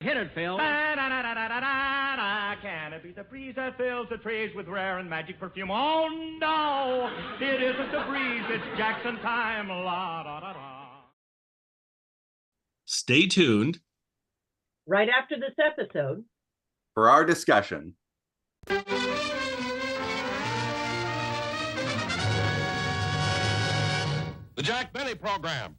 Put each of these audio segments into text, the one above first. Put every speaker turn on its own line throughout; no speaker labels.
Hit it, Phil.
Da-da-da-da-da-da-da. Can it be the breeze that fills the trees with rare and magic perfume? Oh, no, it isn't the breeze. It's Jackson time. La-da-da-da.
Stay tuned.
Right after this episode.
For our discussion.
The Jack Benny Program.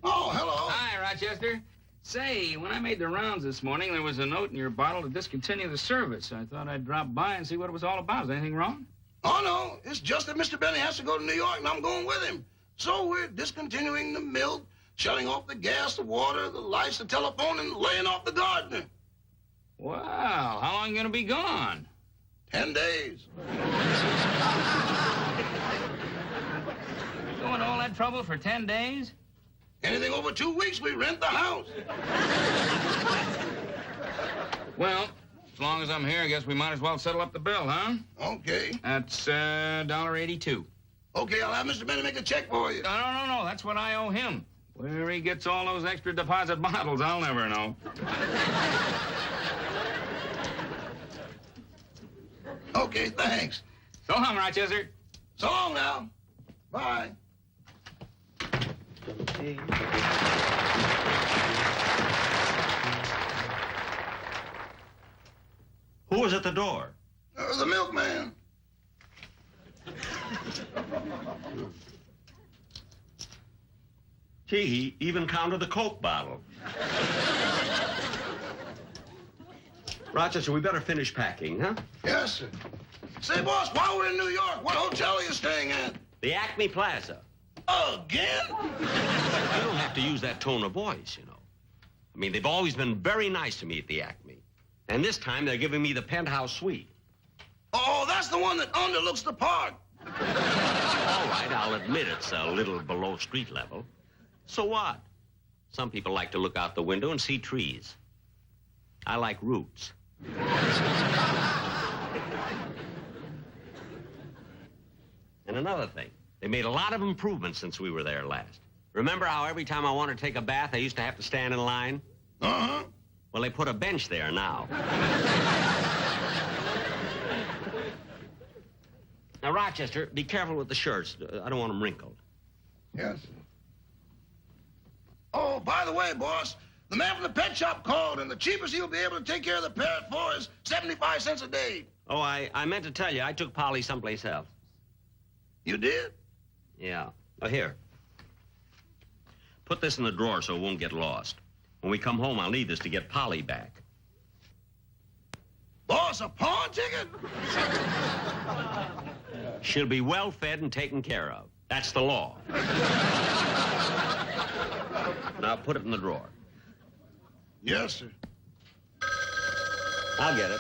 Oh, hello.
Hi, Rochester. Say, when I made the rounds this morning, there was a note in your bottle to discontinue the service. I thought I'd drop by and see what it was all about. Is anything wrong?
Oh, no. It's just that Mr. Benny has to go to New York, and I'm going with him. So we're discontinuing the milk, shutting off the gas, the water, the lights, the telephone, and laying off the gardener.
Well, how long are you going to be gone?
10 days.
Going to all that trouble for 10 days?
Anything over 2 weeks, we rent the house.
Well, as long as I'm here, I guess we might as well settle up the bill, huh?
Okay.
That's $1.82.
Okay, I'll have Mr. Benny make a check for you.
No. That's what I owe him. Where he gets all those extra deposit bottles, I'll never know.
Okay, thanks.
So long, Rochester.
So long now. Bye.
Who was at the door?
The milkman.
Gee, he even counted the Coke bottle. Rochester, we better finish packing, huh?
Yes, sir. Say, boss, while we're in New York, what hotel are you staying at?
The Acme Plaza.
Again?
You don't have to use that tone of voice, you know. I mean, they've always been very nice to me at the Acme. And this time, they're giving me the penthouse suite.
Oh, that's the one that underlooks the park.
All right, I'll admit it's a little below street level. So what? Some people like to look out the window and see trees. I like roots. And another thing, they made a lot of improvements since we were there last. Remember how every time I wanted to take a bath, I used to have to stand in line?
Uh-huh.
Well, they put a bench there now. Now, Rochester, be careful with the shirts. I don't want them wrinkled.
Yes, sir. Oh, by the way, boss, the man from the pet shop called, and the cheapest he'll be able to take care of the parrot for is 75 cents a day.
Oh, I meant to tell you, I took Polly someplace else.
You did?
Yeah. Oh, here. Put this in the drawer so it won't get lost. When we come home, I'll need this to get Polly back.
Boss, a pawn ticket?
She'll be well fed and taken care of. That's the law. Now, put it in the drawer.
Yes, sir.
I'll get it.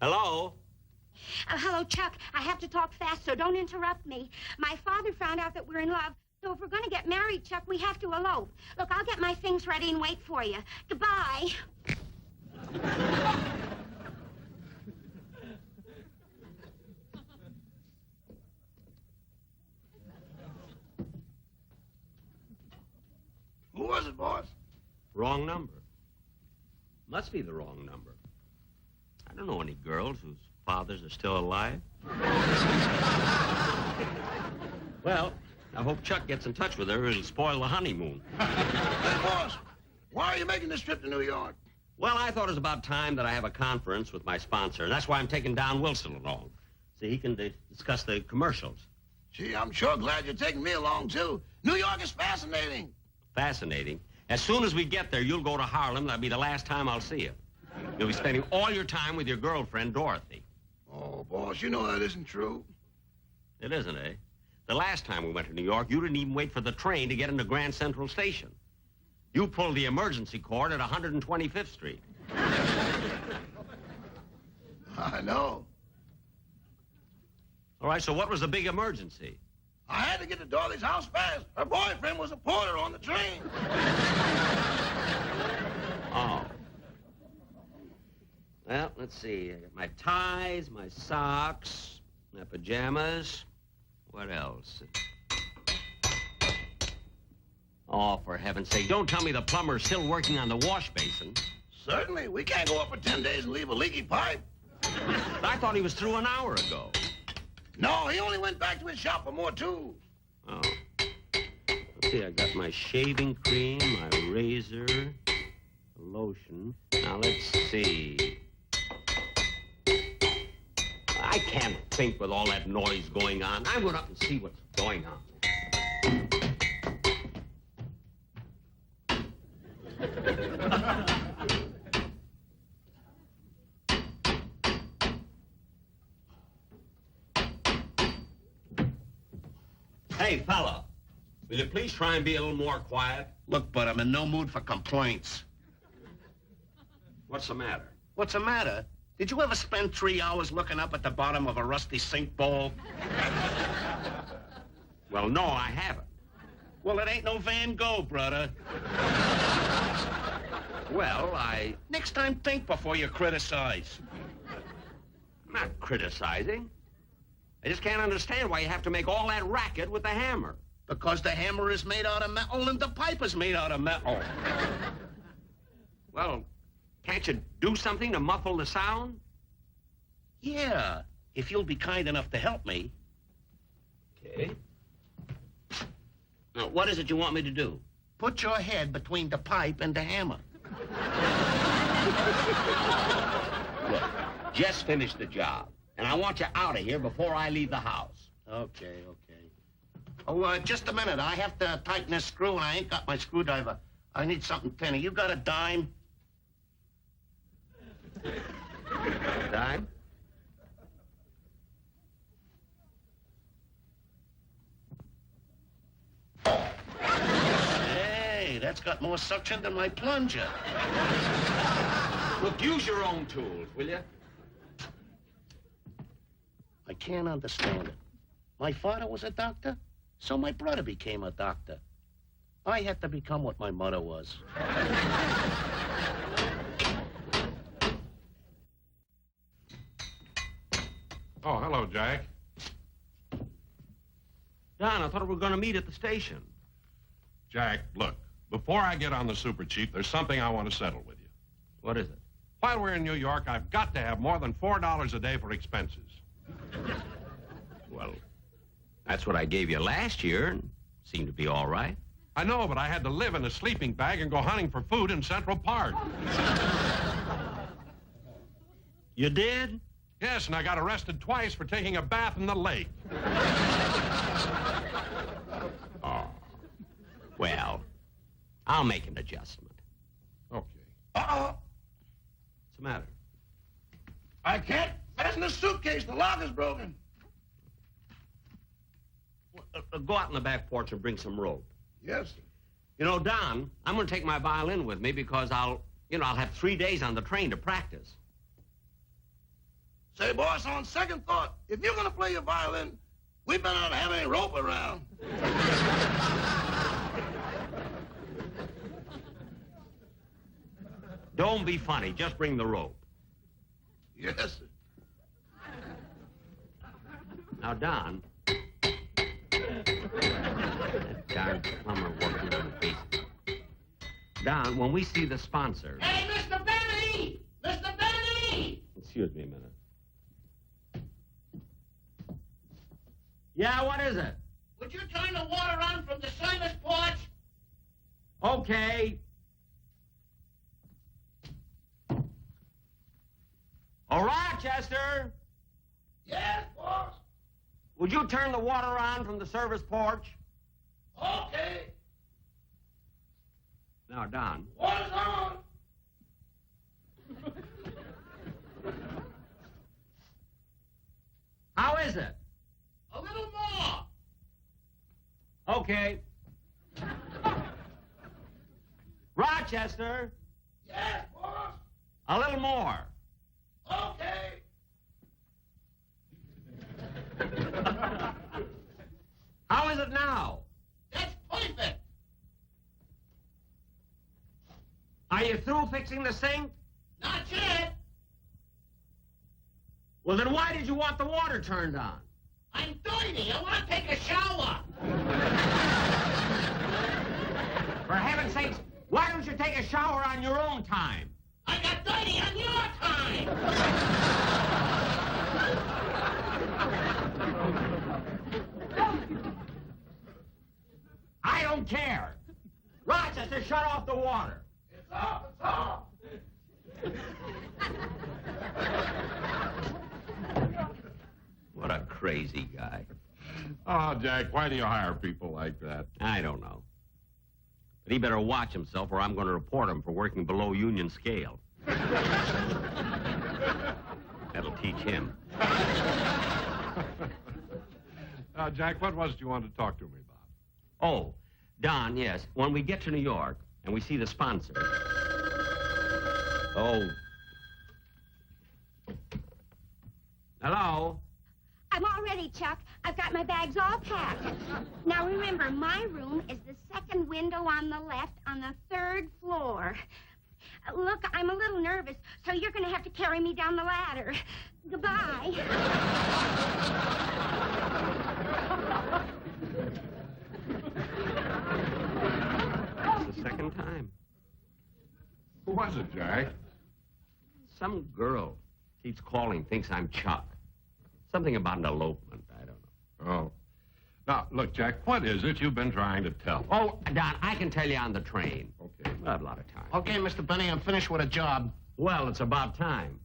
Hello?
Hello, Chuck. I have to talk fast, so don't interrupt me. My father found out that we're in love, so if we're going to get married, Chuck, we have to elope. Look, I'll get my things ready and wait for you. Goodbye.
Who was it, boss?
Wrong number. Must be the wrong number. I don't know any girls whose fathers are still alive. Well, I hope Chuck gets in touch with her. It'll spoil the honeymoon.
Hey, boss, why are you making this trip to New York?
Well, I thought it was about time that I have a conference with my sponsor, and that's why I'm taking Don Wilson along. So he can discuss the commercials.
Gee, I'm sure glad you're taking me along, too. New York is fascinating.
Fascinating. As soon as we get there, you'll go to Harlem. That'll be the last time I'll see you. You'll be spending all your time with your girlfriend, Dorothy.
Oh, boss, you know that isn't true.
It isn't, eh? The last time we went to New York, you didn't even wait for the train to get into Grand Central Station. You pulled the emergency cord at 125th Street.
I know.
All right, so what was the big emergency?
I had to get to Dorothy's house fast. Her boyfriend was a porter on the train.
Oh. Well, let's see. I got my ties, my socks, my pajamas. What else? Oh, for heaven's sake, don't tell me the plumber's still working on the wash basin.
Certainly. We can't go up for 10 days and leave a leaky pipe.
I thought he was through an hour ago.
No, he only went back to his shop for more tools.
Oh. Let's see, I got my shaving cream, my razor, lotion. Now, let's see. I can't think with all that noise going on. I'm going up and see what's going on. Hey, fella, will you please try and be a little more quiet?
Look, bud, I'm in no mood for complaints.
What's the matter?
What's the matter? Did you ever spend 3 hours looking up at the bottom of a rusty sink bowl?
Well, no, I haven't.
Well, it ain't no Van Gogh, brother.
Well,
Next time, think before you criticize.
I'm not criticizing. I just can't understand why you have to make all that racket with the hammer.
Because the hammer is made out of metal and the pipe is made out of metal.
Well, can't you do something to muffle the sound?
Yeah, if you'll be kind enough to help me.
Okay. Now, what is it you want me to do?
Put your head between the pipe and the hammer.
Look, just finish the job. And I want you out of here before I leave the house.
Okay. Oh, just a minute. I have to tighten this screw, and I ain't got my screwdriver. I need something thinner. You got a dime?
Dime?
Hey, that's got more suction than my plunger.
Look, use your own tools, will you?
I can't understand it. My father was a doctor, so my brother became a doctor. I had to become what my mother was.
Oh, hello, Jack.
Don, I thought we were going to meet at the station.
Jack, look, before I get on the Super Chief, there's something I want to settle with you.
What is it?
While we're in New York, I've got to have more than $4 a day for expenses.
Well, that's what I gave you last year, and seemed to be all right.
I know, but I had to live in a sleeping bag and go hunting for food in Central Park.
You did?
Yes, and I got arrested twice for taking a bath in the lake.
Oh. Well, I'll make an adjustment.
Okay.
Uh-oh.
What's the matter?
I can't fasten the suitcase. The lock is broken.
Go out on the back porch and bring some rope.
Yes, sir.
You know, Don, I'm going to take my violin with me because I'll have 3 days on the train to practice.
Say, boss, on second thought, if you're going to play your violin, we better not have any rope around.
Don't be funny. Just bring the rope.
Yes, sir.
Now, Don. That darn plumber working on the basement. Don, when we see the sponsor...
Hey, Mr. Benny! Mr. Benny!
Excuse me a minute. Yeah, what is it?
Would you turn the water on from the service porch?
Okay. Oh, Rochester!
Yes, boss.
Would you turn the water on from the service porch?
Okay.
Now, Don.
Water's on.
How is it?
A little more.
Okay. Rochester,
Yes, boss.
a little more.
Okay.
How is it now?
That's perfect.
Are you through fixing the sink?
Not yet.
Well, then why did you want the water turned on?
I'm dirty. I want to take a shower.
For heaven's sakes, why don't you take a shower on your own time?
I got dirty on your time.
I don't care. Rochester, shut off the water.
It's off. It's off.
What a crazy guy.
Oh, Jack, why do you hire people like that?
I don't know. But he better watch himself or I'm going to report him for working below union scale. That'll teach him.
Jack, what was it you wanted to talk to me about?
Oh, Don, yes. When we get to New York and we see the sponsor. Oh. Hello?
I'm all ready, Chuck. I've got my bags all packed. Now remember, my room is the second window on the left on the 3rd floor. Look, I'm a little nervous, so you're going to have to carry me down the ladder. Goodbye.
That's the second time.
Who was it, Jack?
Some girl keeps calling, thinks I'm Chuck. Something about an elopement, I don't know.
Oh. Now, look, Jack, what is it you've been trying to tell me?
Oh, Don, I can tell you on the train.
Okay.
I have a lot of time.
Okay, Mr. Benny, I'm finished with a job.
Well, it's about time.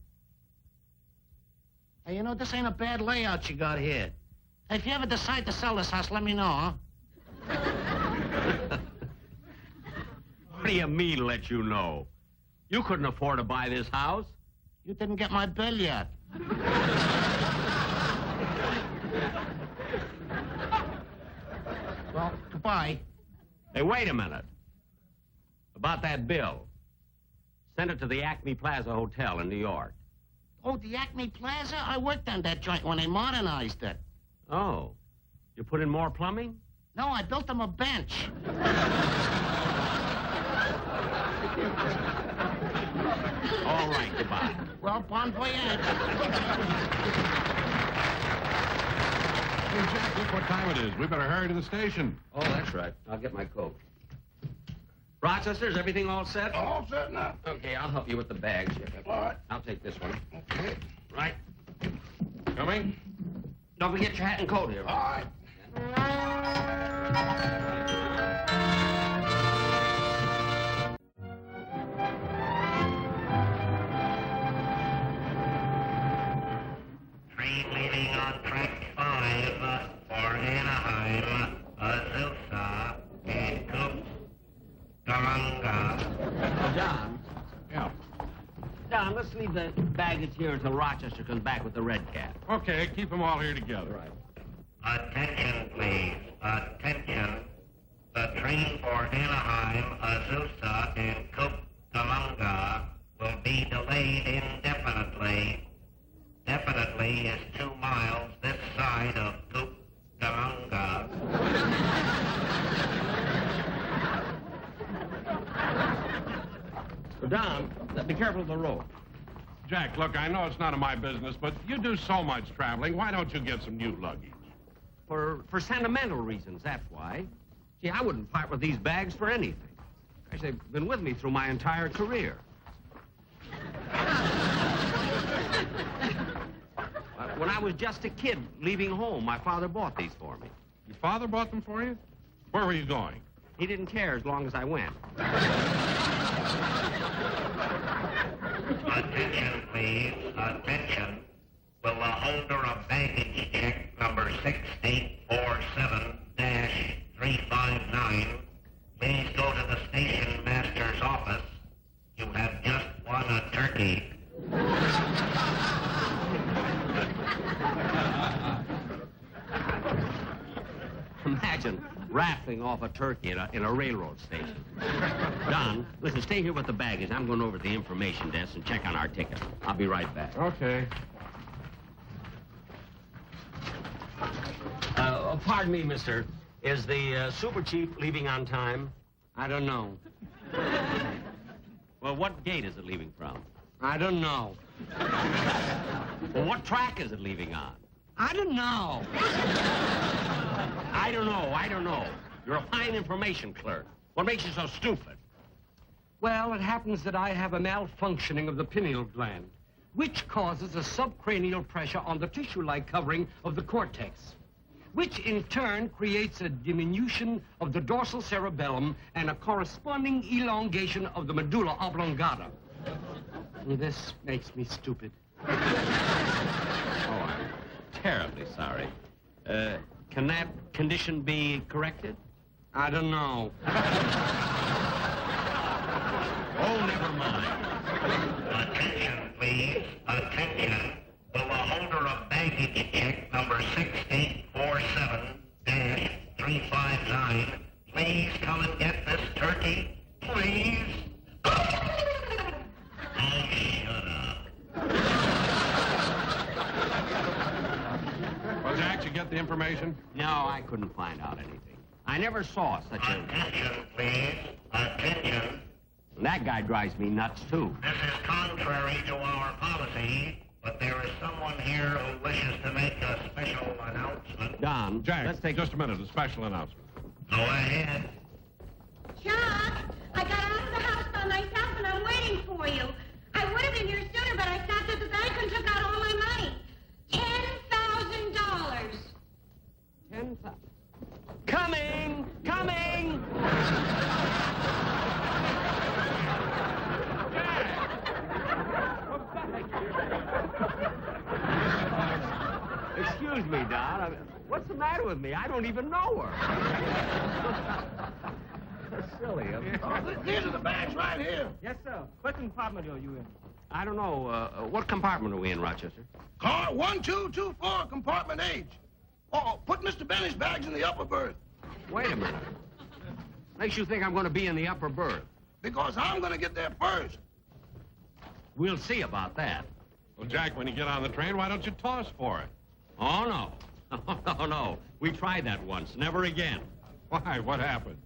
Hey, you know, this ain't a bad layout you got here. Hey, if you ever decide to sell this house, let me know, huh?
What do you mean, let you know? You couldn't afford to buy this house.
You didn't get my bill yet. Well, goodbye.
Hey, wait a minute. About that bill. Send it to the Acme Plaza Hotel in New York.
Oh, the Acme Plaza? I worked on that joint when they modernized it.
Oh. You put in more plumbing?
No, I built them a bench.
All right, goodbye.
Well, bon voyage.
Hey, Jack, look what time it is. We better hurry to the station.
Oh, that's right. I'll get my coat. Rochester, is everything all set?
All set now.
Okay, I'll help you with the bags.
All right.
I'll take this one.
Okay.
Right.
Coming?
Don't forget your hat and coat here.
All right.
Train leaving on track 5 for Anaheim, Azusa, and Cucamonga.
Don.
Yeah.
Don, let's leave the baggage here until Rochester comes back with the red cap.
Okay, keep them all here together.
Right.
Attention, please. Attention. The train for Anaheim, Azusa, and Cucamonga will be delayed indefinitely. Definitely is 2 miles this side of Cucamonga.
Don, be careful of the road.
Jack, look, I know it's none of my business, but you do so much traveling. Why don't you get some new luggage?
For sentimental reasons, that's why. Gee, I wouldn't part with these bags for anything. Gosh, they've been with me through my entire career. When I was just a kid leaving home, my father bought these for me.
Your father bought them for you? Where were you going?
He didn't care as long as I went.
Attention, please. Attention. Will the holder of baggage check number 6847-359 please go to the station master's office? You have just won a turkey.
Imagine raffling off a turkey in a railroad station. Don, listen, stay here with the baggage. I'm going over to the information desk and check on our ticket. I'll be right back.
Okay.
Pardon me, mister. Is the super chief leaving on time?
I don't know.
Well, what gate is it leaving from?
I don't know.
Well, what track is it leaving on?
I don't know.
I don't know. You're a fine information clerk. What makes you so stupid?
Well, it happens that I have a malfunctioning of the pineal gland, which causes a subcranial pressure on the tissue-like covering of the cortex, which in turn creates a diminution of the dorsal cerebellum and a corresponding elongation of the medulla oblongata. This makes me stupid.
Oh, I'm terribly sorry. Can that condition be corrected?
I don't know.
Oh, never mind.
Attention, please. Attention. Will the holder of baggage check number 6847-359 please come and get this turkey? Please? Oh, shut up.
Well, Jack, did you get the information?
No, I couldn't find out anything. I never saw such a...
Attention, please. Attention.
That guy drives me nuts, too.
This is contrary to our policy, but there is someone here who wishes to make a special announcement.
Don,
Jack,
let's take...
just a minute. A special announcement.
Go ahead.
Chuck, I got out of the house by myself and I'm waiting for you. I would have been here sooner, but I stopped at the bank and took out all my money. $10,000.
10,000.
Coming! Excuse me, Don. What's the matter with me? I don't even know her. Silly.
These are the bags right here.
Yes, sir. What compartment are you in?
I don't know. What compartment are we in, Rochester?
Car 1224, compartment H. Oh, put Mr. Benny's bags in the upper berth.
Wait a minute. Makes you think I'm going to be in the upper berth?
Because I'm going to get there first.
We'll see about that.
Well, Jack, when you get on the train, why don't you toss for it?
Oh, no. Oh, no. We tried that once. Never again.
Why? What happened?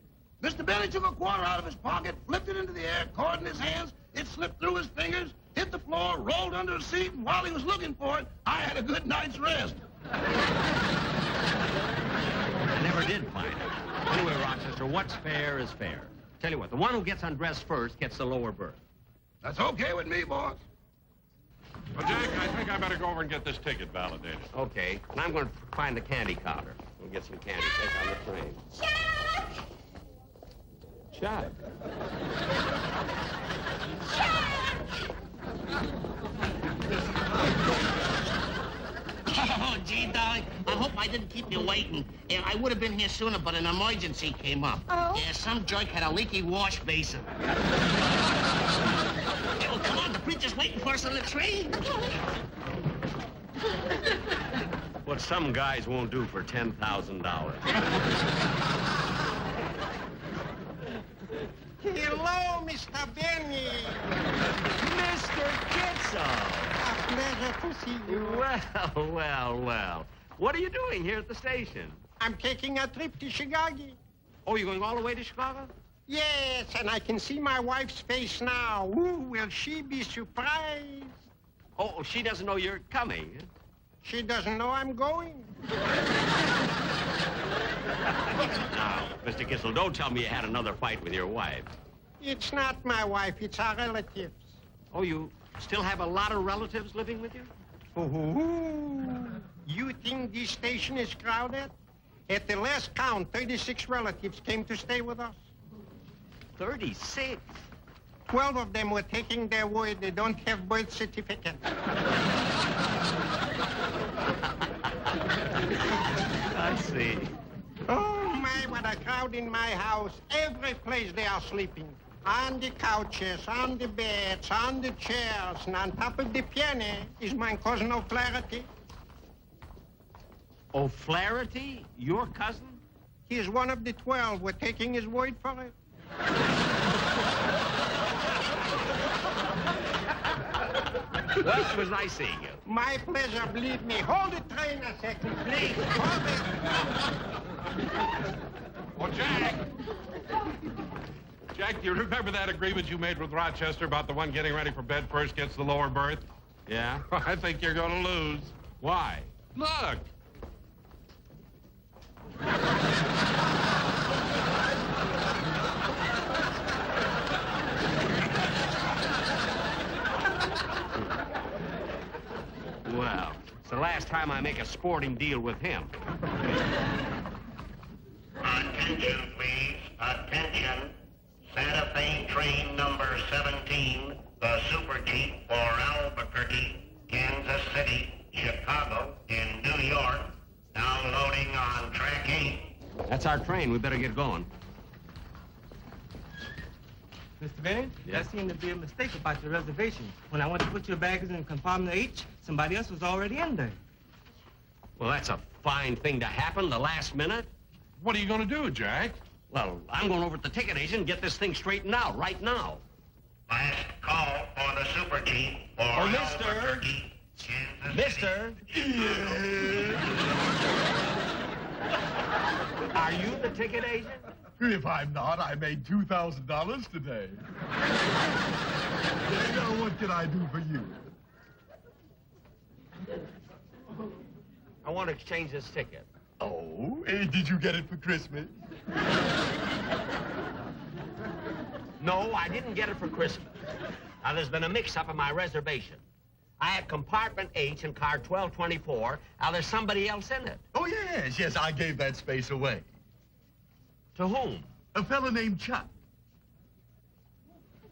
Mr. Benny took a quarter out of his pocket, flipped it into the air, caught it in his hands. It slipped through his fingers, hit the floor, rolled under a seat, and while he was looking for it, I had a good night's rest.
I never did find it. Anyway, Rochester, what's fair is fair. Tell you what, the one who gets undressed first gets the lower berth.
That's okay with me, boss.
Well, Jack, I think I better go over and get this ticket validated.
Okay, and I'm going to find the candy counter. We'll get some candy. Take on the train.
Chuck!
Chuck.
Oh, gee, darling, I hope I didn't keep you waiting. Yeah, I would have been here sooner, but an emergency came up.
Oh?
Yeah, some jerk had a leaky wash basin. Yeah, well, come on, the preacher's waiting for us on the train.
What some guys won't do for $10,000.
Hello, Mr. Benny.
Mr. Kitzel.
A pleasure to see you.
Well. What are you doing here at the station?
I'm taking a trip to Chicago.
Oh, you're going all the way to Chicago?
Yes, and I can see my wife's face now. Ooh, will she be surprised?
Oh, she doesn't know you're coming.
She doesn't know I'm going.
Now, Mr. Kitzel, don't tell me you had another fight with your wife.
It's not my wife, it's our relatives.
Oh, you still have a lot of relatives living with you?
Ooh, you think this station is crowded? At the last count, 36 relatives came to stay with us.
36?
12 of them were taking their word they don't have birth certificates.
I see.
Oh, my, what a crowd in my house. Every place they are sleeping. On the couches, on the beds, on the chairs, and on top of the piano is my cousin O'Flaherty.
O'Flaherty? Your cousin?
He's one of the 12. We're taking his word for it.
Well, it was nice seeing you.
My pleasure, believe me. Hold the train a second, please. Hold it.
Well, Jack! Jack, do you remember that agreement you made with Rochester about the one getting ready for bed first gets the lower berth? Yeah? I think you're going to lose. Why? Look!
Well, it's the last time I make a sporting deal with him.
Attention, please. Attention. Santa Fe train number 17, the Super Jeep for Albuquerque, Kansas City, Chicago, and New York, now loading on track 8.
That's our train. We better get going.
Mr. Benny,
Yeah?
there seemed to be a mistake about your reservation. When I went to put your baggage in compartment H, somebody else was already in there.
Well, that's a fine thing to happen the last minute.
What are you going to do, Jack?
Well, I'm going over to the ticket agent and get this thing straightened out right now.
Last call for the Super Jeep for Albuquerque, Kansas
Mister! Are you the ticket agent?
If I'm not, I made $2,000 today. Now, what can I do for you?
I want to exchange this ticket.
Oh, did you get it for Christmas?
No, I didn't get it for Christmas. Now, there's been a mix-up in my reservation. I had compartment H in car 1224. Now, there's somebody else in it.
Oh, yes, I gave that space away.
To whom?
A fellow named Chuck.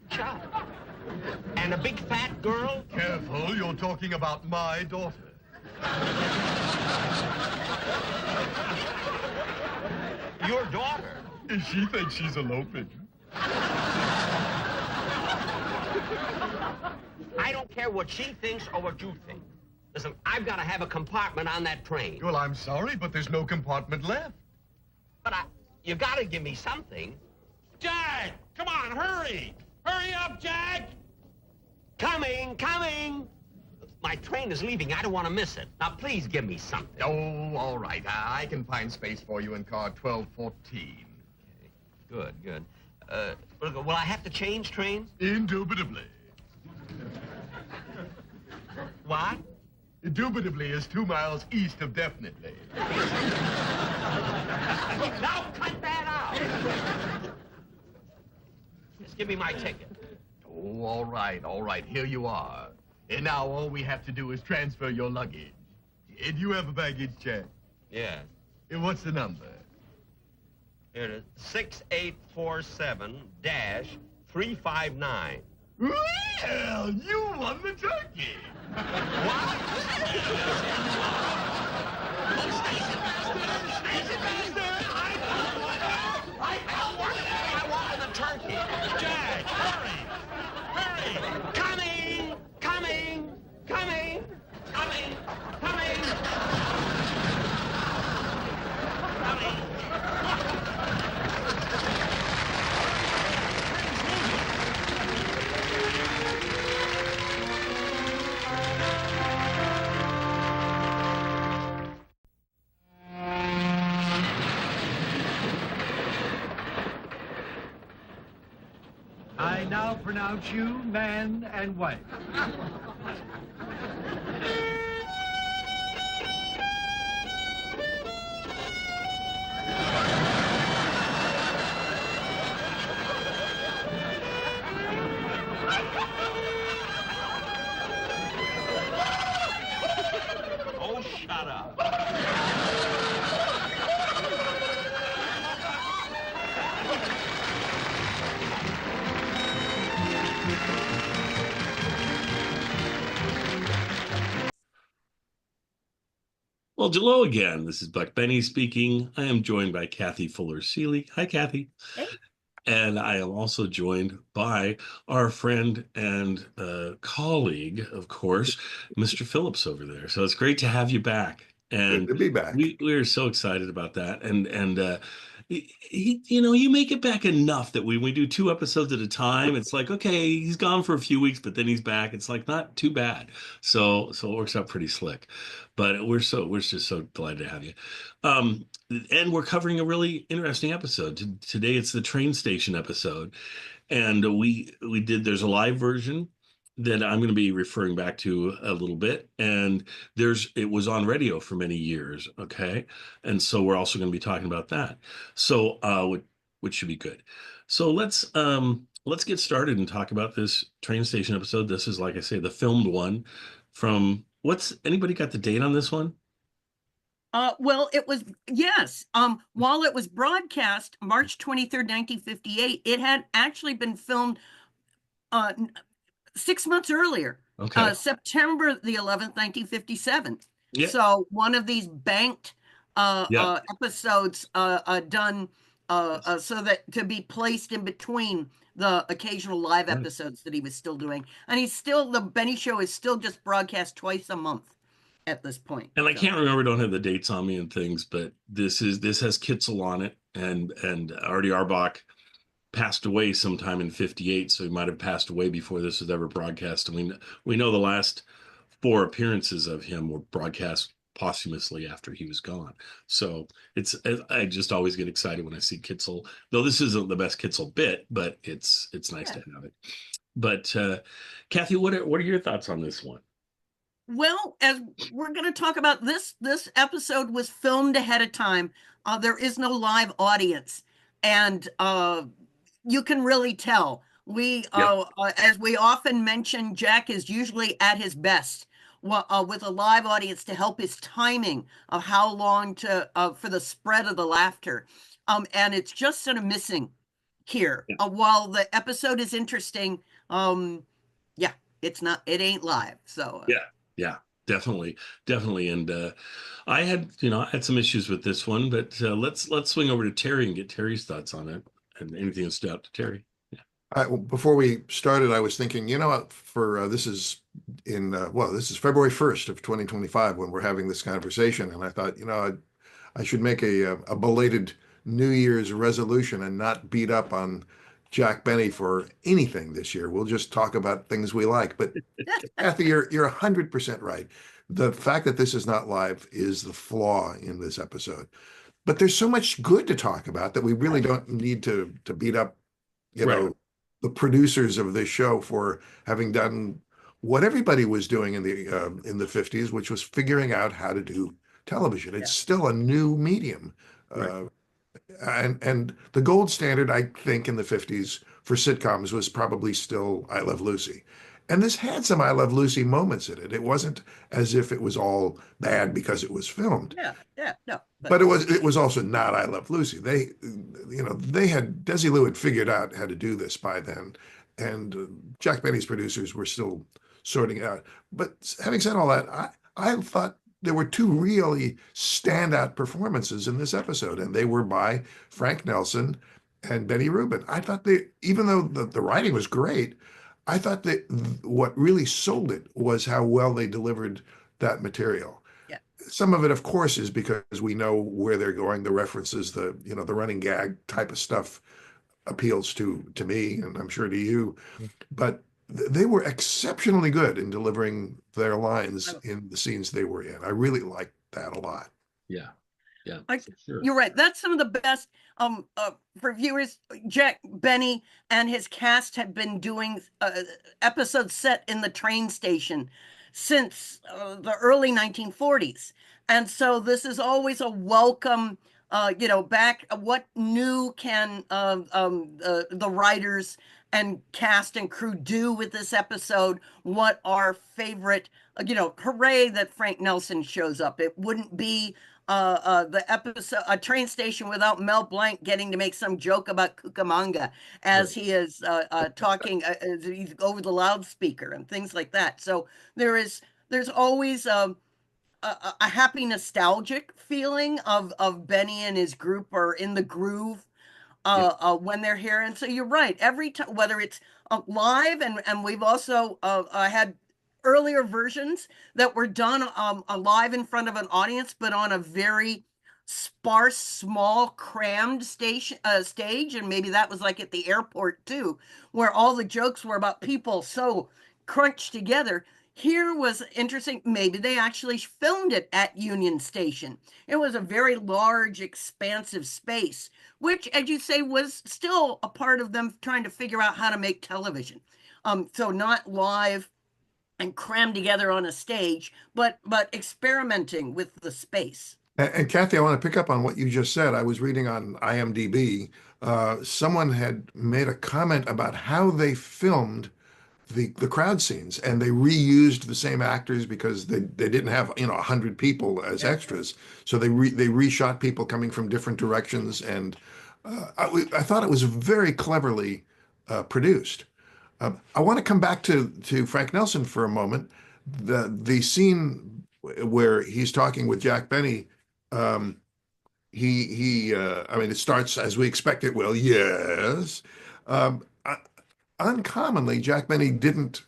Chuck? And a big fat girl?
Careful, you're talking about my daughter.
Your daughter?
She thinks she's eloping.
I don't care what she thinks or what you think. Listen, I've got to have a compartment on that train.
Well, I'm sorry, but there's no compartment left.
But you got to give me something.
Jack! Come on, hurry! Hurry up, Jack!
Coming! My train is leaving. I don't want to miss it. Now, please give me something.
Oh, all right. I can find space for you in car 1214.
Okay. Good. Will I have to change trains?
Indubitably.
What?
Indubitably is 2 miles east of definitely.
Now cut that out! Just give me my ticket.
Oh, all right. Here you are. And now all we have to do is transfer your luggage. Do you have a baggage check?
Yeah.
And what's the number?
Here it is. 6847-359.
Well, you won the turkey.
What?
Station master!
I wanted the turkey.
Jack, hurry!
Coming!
I now pronounce you man and wife.
Oh, shut up.
Well, hello again. This is Buck Benny speaking. I am joined by Kathy Fuller-Seeley. Hi, Kathy.
Hey.
And I am also joined by our friend and colleague, of course, Mr. Phillips over there. So it's great to have you back. And
good to be back.
We are so excited about that. And you make it back enough that when we do 2 episodes at a time, it's like, okay, he's gone for a few weeks, but then he's back. It's like not too bad. So it works out pretty slick. But we're just so delighted to have you. Um, and we're covering a really interesting episode. Today it's the train station episode. And there's a live version that I'm going to be referring back to a little bit. And it was on radio for many years. Okay. And so we're also going to be talking about that. So, which should be good. So let's get started and talk about this train station episode. This is, like I say, the filmed one from anybody got the date on this one?
Well, it was, yes. While it was broadcast March 23rd, 1958, it had actually been filmed 6 months earlier, September the 11th, 1957. Yeah. So one of these banked episodes done so that to be placed in between the occasional live episodes that he was still doing. And the Benny Show is still just broadcast twice a month at this point.
And I can't remember, don't have the dates on me and things, but this has Kitzel on it, and Artie Arbach passed away sometime in 58, so he might have passed away before this was ever broadcast. And we know the last 4 appearances of him were broadcast posthumously after he was gone. So I just always get excited when I see Kitzel, though this isn't the best Kitzel bit, but it's nice to have it. But Kathy, what are your thoughts on this one?
Well, as we're going to talk about this episode was filmed ahead of time. There is no live audience, and you can really tell. As we often mention, Jack is usually at his best with a live audience to help his timing of how long for the spread of the laughter. And it's just sort of missing here. While the episode is interesting, it ain't live. So
Yeah, definitely. And I had some issues with this one, but let's swing over to Terry and get Terry's thoughts on it, and anything that stood out to Terry.
Before we started, I was thinking, this is February 1st of 2025 when we're having this conversation, and I thought, I should make a belated New Year's resolution and not beat up on Jack Benny for anything this year. We'll just talk about things we like. But Kathy, you're 100% right. The fact that this is not live is the flaw in this episode. But there's so much good to talk about that we really don't need to beat up, the producers of this show for having done what everybody was doing in the 50s, which was figuring out how to do television. It's still a new medium. And the gold standard, I think, in the 50s for sitcoms was probably still I Love Lucy. And this had some I Love Lucy moments in it. It wasn't as if it was all bad because it was filmed.
No.
But it was also not I Love Lucy. Desilu had figured out how to do this by then. And Jack Benny's producers were still sorting it out. But having said all that, I thought there were 2 really standout performances in this episode, and they were by Frank Nelson and Benny Rubin. I thought even though the writing was great, I thought that what really sold it was how well they delivered that material. Yeah. Some of it, of course, is because we know where they're going, the references, the running gag type of stuff appeals to me, and I'm sure to you. But they were exceptionally good in delivering their lines in the scenes they were in. I really liked that a lot.
Yeah.
Sure. You're right. That's some of the best for viewers. Jack Benny and his cast have been doing episodes set in the train station since the early 1940s. And so this is always a welcome, back. What new can the writers and cast and crew do with this episode? What our favorite, hooray that Frank Nelson shows up. It wouldn't be the episode, a train station, without Mel Blanc getting to make some joke about Cucamonga as he is talking he's over the loudspeaker and things like that. So there's always a happy nostalgic feeling of Benny and his group are in the groove when they're here. And so you're right, every time, whether it's live and we've also had earlier versions that were done live in front of an audience, but on a very sparse, small, crammed stage, and maybe that was like at the airport too, where all the jokes were about people so crunched together. Here was interesting. Maybe they actually filmed it at Union Station. It was a very large, expansive space, which, as you say, was still a part of them trying to figure out how to make television. So not live and crammed together on a stage, but experimenting with the space.
And Kathy, I want to pick up on what you just said. I was reading on IMDb. Someone had made a comment about how they filmed the crowd scenes, and they reused the same actors because they didn't have 100 people as extras, so they reshot people coming from different directions, and I thought it was very cleverly produced. I want to come back to Frank Nelson for a moment. The scene where he's talking with Jack Benny, I mean, it starts as we expect it will. Yes. Uncommonly, Jack Benny didn't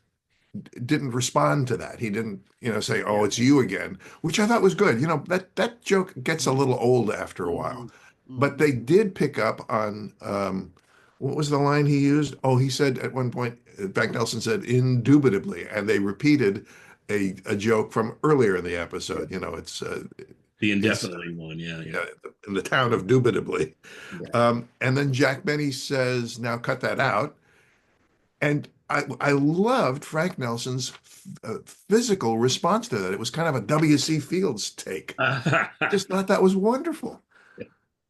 respond to that. He didn't, say, "Oh, it's you again," which I thought was good. That joke gets a little old after a while. But they did pick up on what was the line he used? Oh, he said at one point, Frank Nelson said, "Indubitably," and they repeated a joke from earlier in the episode. It's
the indefinitely one, yeah.
In the town of Dubitably.
Yeah.
And then Jack Benny says, "Now cut that out." And I loved Frank Nelson's physical response to that. It was kind of a W.C. Fields take. I just thought that was wonderful.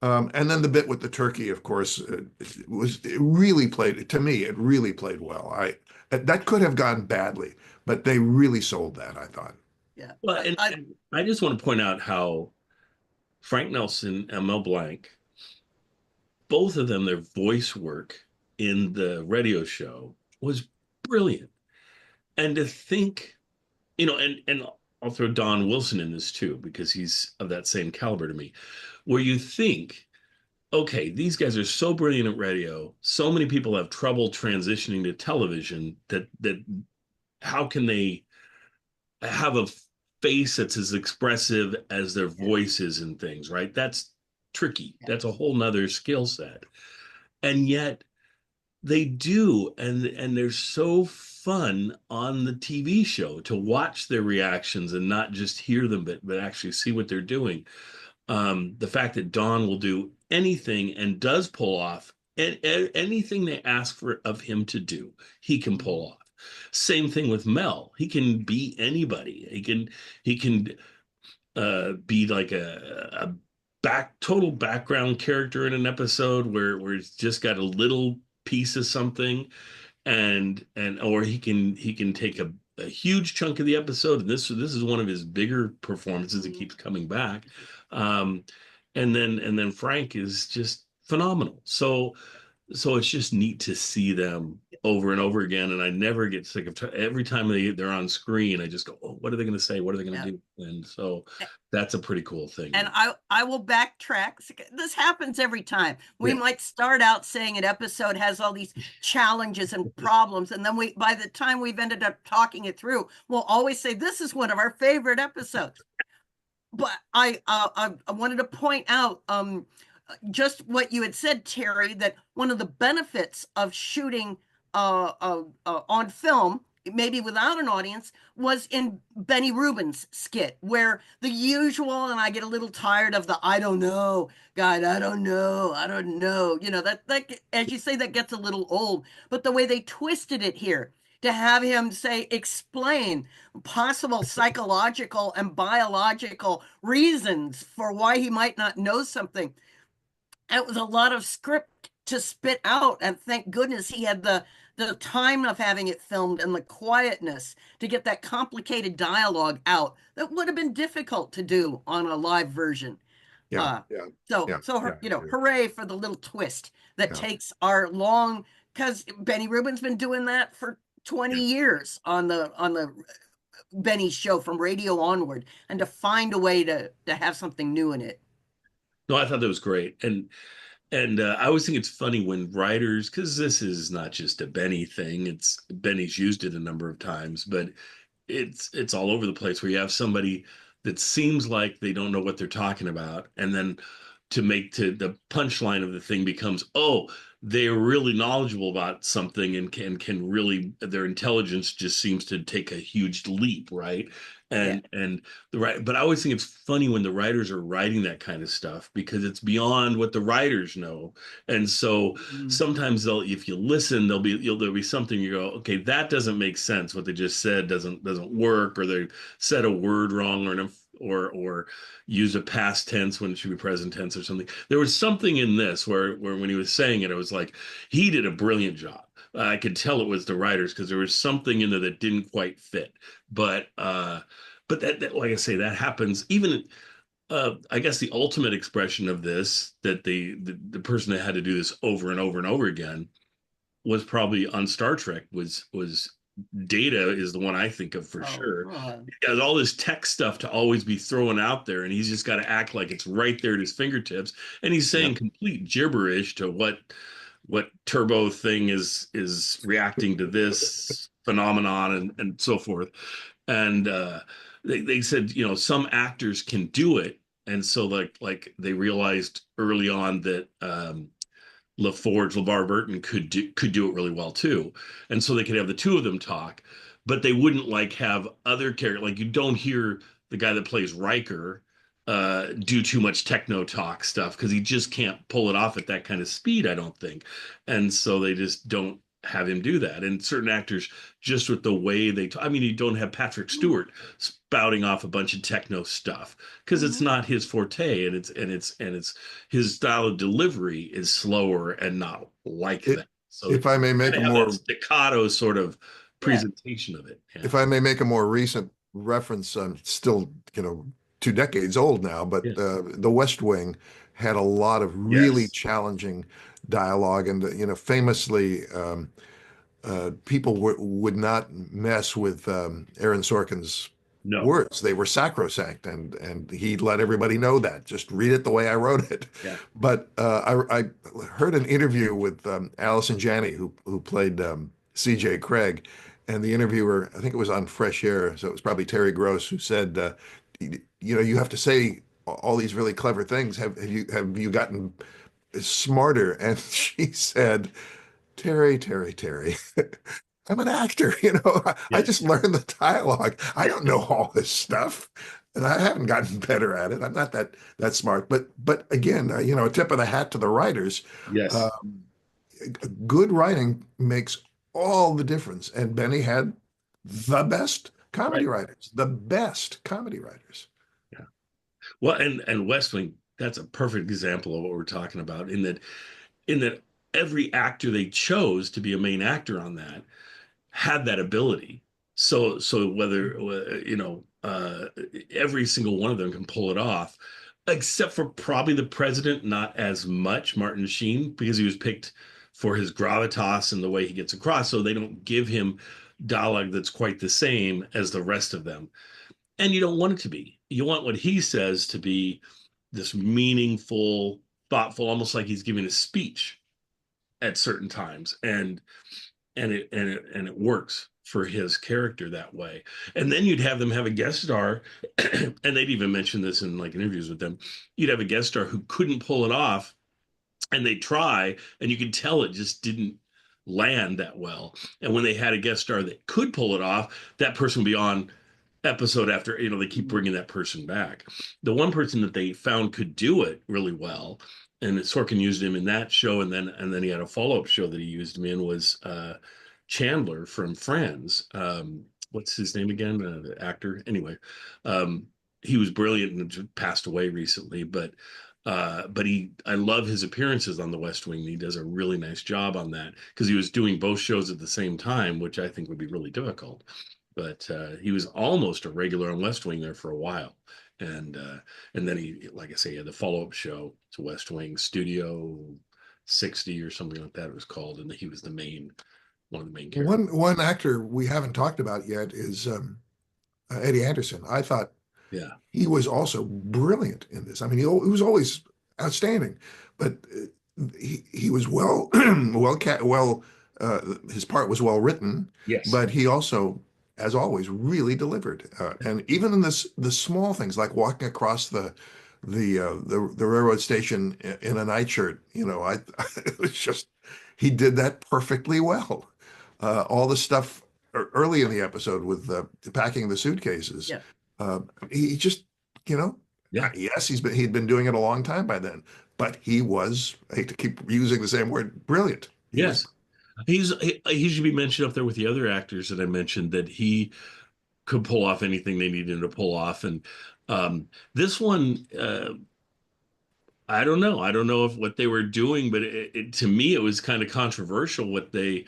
And then the bit with the turkey, of course, it really played, to me, it really played well. That could have gone badly, but they really sold that, I thought.
Yeah.
Well, and I just want to point out how Frank Nelson and Mel Blanc, both of them, their voice work in the radio show was brilliant. And to think, and I'll throw Don Wilson in this too, because he's of that same caliber to me, where you think, okay, these guys are so brilliant at radio. So many people have trouble transitioning to television that how can they have a face that's as expressive as their voices and things, right? That's tricky. That's a whole nother skill set. And yet they do, and they're so fun on the TV show to watch their reactions and not just hear them, but actually see what they're doing. The fact that Don will do anything and does pull off anything they ask of him to do, he can pull off. Same thing with Mel. He can be anybody. He can be like a total background character in an episode where he's just got a little piece of something, or he can take a huge chunk of the episode. And this is one of his bigger performances. It keeps coming back. And then Frank is just phenomenal. So it's just neat to see them over and over again. And I never get sick of every time they're on screen. I just go, oh, what are they going to say? What are they going to do? And so that's a pretty cool thing.
And I will backtrack. This happens every time. We might start out saying an episode has all these challenges and problems. And then by the time we've ended up talking it through, we'll always say, this is one of our favorite episodes. But I wanted to point out just what you had said, Terry, that one of the benefits of shooting on film, maybe without an audience, was in Benny Rubin's skit, where the usual, and I get a little tired of the "I don't know, God, I don't know," that as you say, that gets a little old. But the way they twisted it here, to have him explain possible psychological and biological reasons for why he might not know something. It was a lot of script to spit out, and thank goodness he had the time of having it filmed and the quietness to get that complicated dialogue out that would have been difficult to do on a live version. Hooray for the little twist that takes our long, because Benny Rubin's been doing that for 20 years on the Benny show from radio onward, and to find a way to have something new in it.
No, I thought that was great. And I always think it's funny when writers, because this is not just a Benny thing, Benny's used it a number of times, but it's all over the place, where you have somebody that seems like they don't know what they're talking about, and then to the punchline of the thing becomes, oh, they're really knowledgeable about something and can really, their intelligence just seems to take a huge leap, right? And but I always think it's funny when the writers are writing that kind of stuff, because it's beyond what the writers know. And so sometimes if you listen, there'll be something you go, okay, that doesn't make sense. What they just said doesn't work, or they said a word wrong, or use a past tense when it should be present tense or something. There was something in this where when he was saying it, it was like he did a brilliant job. I could tell it was the writers, because there was something in there that didn't quite fit. But that, like I say, that happens. Even I guess the ultimate expression of this, that the person that had to do this over and over and over again, was probably on Star Trek. Was Data is the one I think of for sure. He has all this tech stuff to always be thrown out there, and he's just got to act like it's right there at his fingertips. And he's saying complete gibberish to what turbo thing is reacting to this phenomenon and so forth. And they said, some actors can do it, and so like they realized early on that LeVar Burton could do it really well too, and so they could have the two of them talk, but they wouldn't have other characters. Like, you don't hear the guy that plays Riker do too much techno talk stuff, because he just can't pull it off at that kind of speed, I don't think. And so they just don't have him do that. And certain actors, just with the way they talk, I mean, you don't have Patrick Stewart spouting off a bunch of techno stuff, because it's not his forte, and it's his style of delivery is slower and not like that. So
if I may make a more
staccato sort of presentation of it.
If I may make a more recent reference, I'm still 2 decades old now, but The West Wing had a lot of really challenging dialogue, and famously, people would not mess with Aaron Sorkin's words. They were sacrosanct, and he let everybody know that. Just read it the way I wrote it.
Yeah.
But I heard an interview with Allison Janney, who played C.J. Craig, and the interviewer, I think it was on Fresh Air, so it was probably Terry Gross, who said, you have to say all these really clever things. Have you gotten smarter? And she said, Terry, I'm an actor, I just learned the dialogue. I don't know all this stuff, and I haven't gotten better at it. I'm not that smart. But again, a tip of the hat to the writers.
Yes.
Good writing makes all the difference. And Benny had the best comedy writers, the best comedy writers.
Yeah. Well, and West Wing, that's a perfect example of what we're talking about, in that every actor they chose to be a main actor on that had that ability. So whether every single one of them can pull it off, except for probably the president, not as much, Martin Sheen, because he was picked for his gravitas and the way he gets across. So they don't give him dialogue that's quite the same as the rest of them. And you don't want it to be. You want what he says to be this meaningful, thoughtful, almost like he's giving a speech at certain times. And it works for his character that way. And then you'd have them have a guest star, and they'd even mention this in interviews with them. You'd have a guest star who couldn't pull it off, and they try, and you could tell it just didn't land that well. And when they had a guest star that could pull it off, that person would be on episode after, they keep bringing that person back. The one person that they found could do it really well, and Sorkin used him in that show, and then he had a follow-up show that he used him in, was Chandler from Friends. What's his name again? The actor. Anyway, he was brilliant and passed away recently, but I love his appearances on The West Wing. He does a really nice job on that, because he was doing both shows at the same time, which I think would be really difficult. But he was almost a regular on West Wing there for a while. And then he, like I say, he had the follow-up show to West Wing, Studio 60 or something like that it was called, and he was one of the main characters.
One actor we haven't talked about yet is Eddie Anderson. I thought he was also brilliant in this. I mean, he was always outstanding, but he was his part was well written.
Yes.
But he also as always, really delivered. And even in the small things like walking across the railroad station in a nightshirt, it was just he did that perfectly well. All the stuff early in the episode with packing the suitcases, he just, yes, he'd been doing it a long time by then, but he was, I hate to keep using the same word, brilliant.
Yes. He should be mentioned up there with the other actors that I mentioned, that he could pull off anything they needed to pull off. And this one, I don't know. I don't know if what they were doing, but to me, it was kind of controversial what the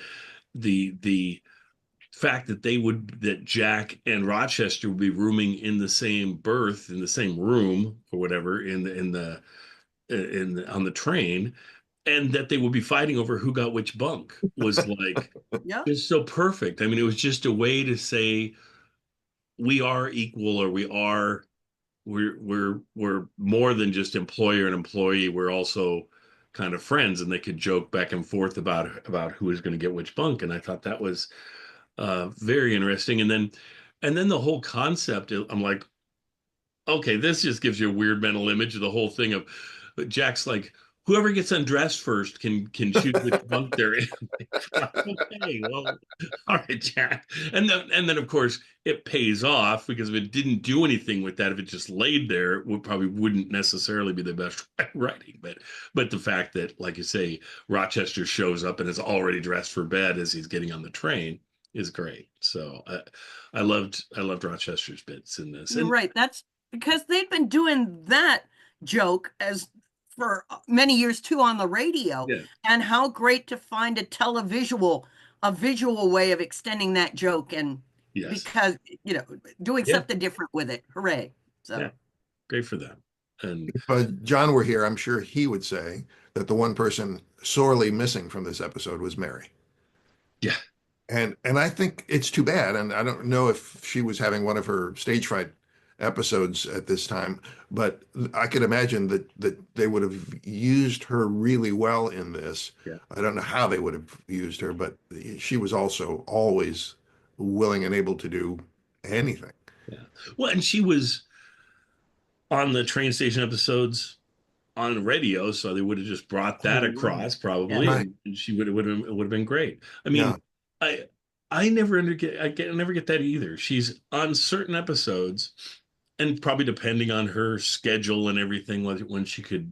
fact that Jack and Rochester would be rooming in the same berth, in the same room or whatever, on the train, and that they would be fighting over who got which bunk was like just so perfect. I mean, it was just a way to say we are equal, or we're more than just employer and employee. We're also kind of friends, and they could joke back and forth about who is going to get which bunk. And I thought that was very interesting. And then the whole concept, I'm like, okay, this just gives you a weird mental image of the whole thing of Jack's like, whoever gets undressed first can choose which bunk they're in. Okay, well, all right, Jack. And then of course it pays off, because if it didn't do anything with that, if it just laid there, it probably wouldn't necessarily be the best writing. But the fact that, like you say, Rochester shows up and is already dressed for bed as he's getting on the train is great. So I loved Rochester's bits in this.
You're right. That's because they've been doing that joke for many years too on the radio, and how great to find a visual way of extending that joke, and because doing something different with it. Hooray. So
great for them. And
if John were here, I'm sure he would say that the one person sorely missing from this episode was Mary.
Yeah.
And I think it's too bad, and I don't know if she was having one of her stage fright episodes at this time, but I could imagine that they would have used her really well in this. I don't know how they would have used her, but she was also always willing and able to do anything.
Well, and she was on the train station episodes on the radio, so they would have just brought that across probably, and she would have been great. I mean, I never get that either. She's on certain episodes, and probably depending on her schedule and everything, when she could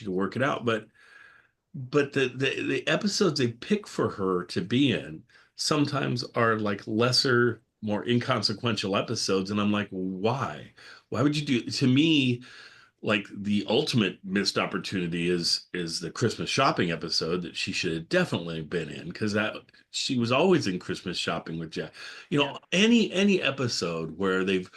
work it out. But the episodes they pick for her to be in sometimes are like lesser, more inconsequential episodes, and I'm like, why? Why would you do? To me, like, the ultimate missed opportunity is the Christmas shopping episode that she should have definitely been in, because she was always in Christmas shopping with Jack. Any episode where they've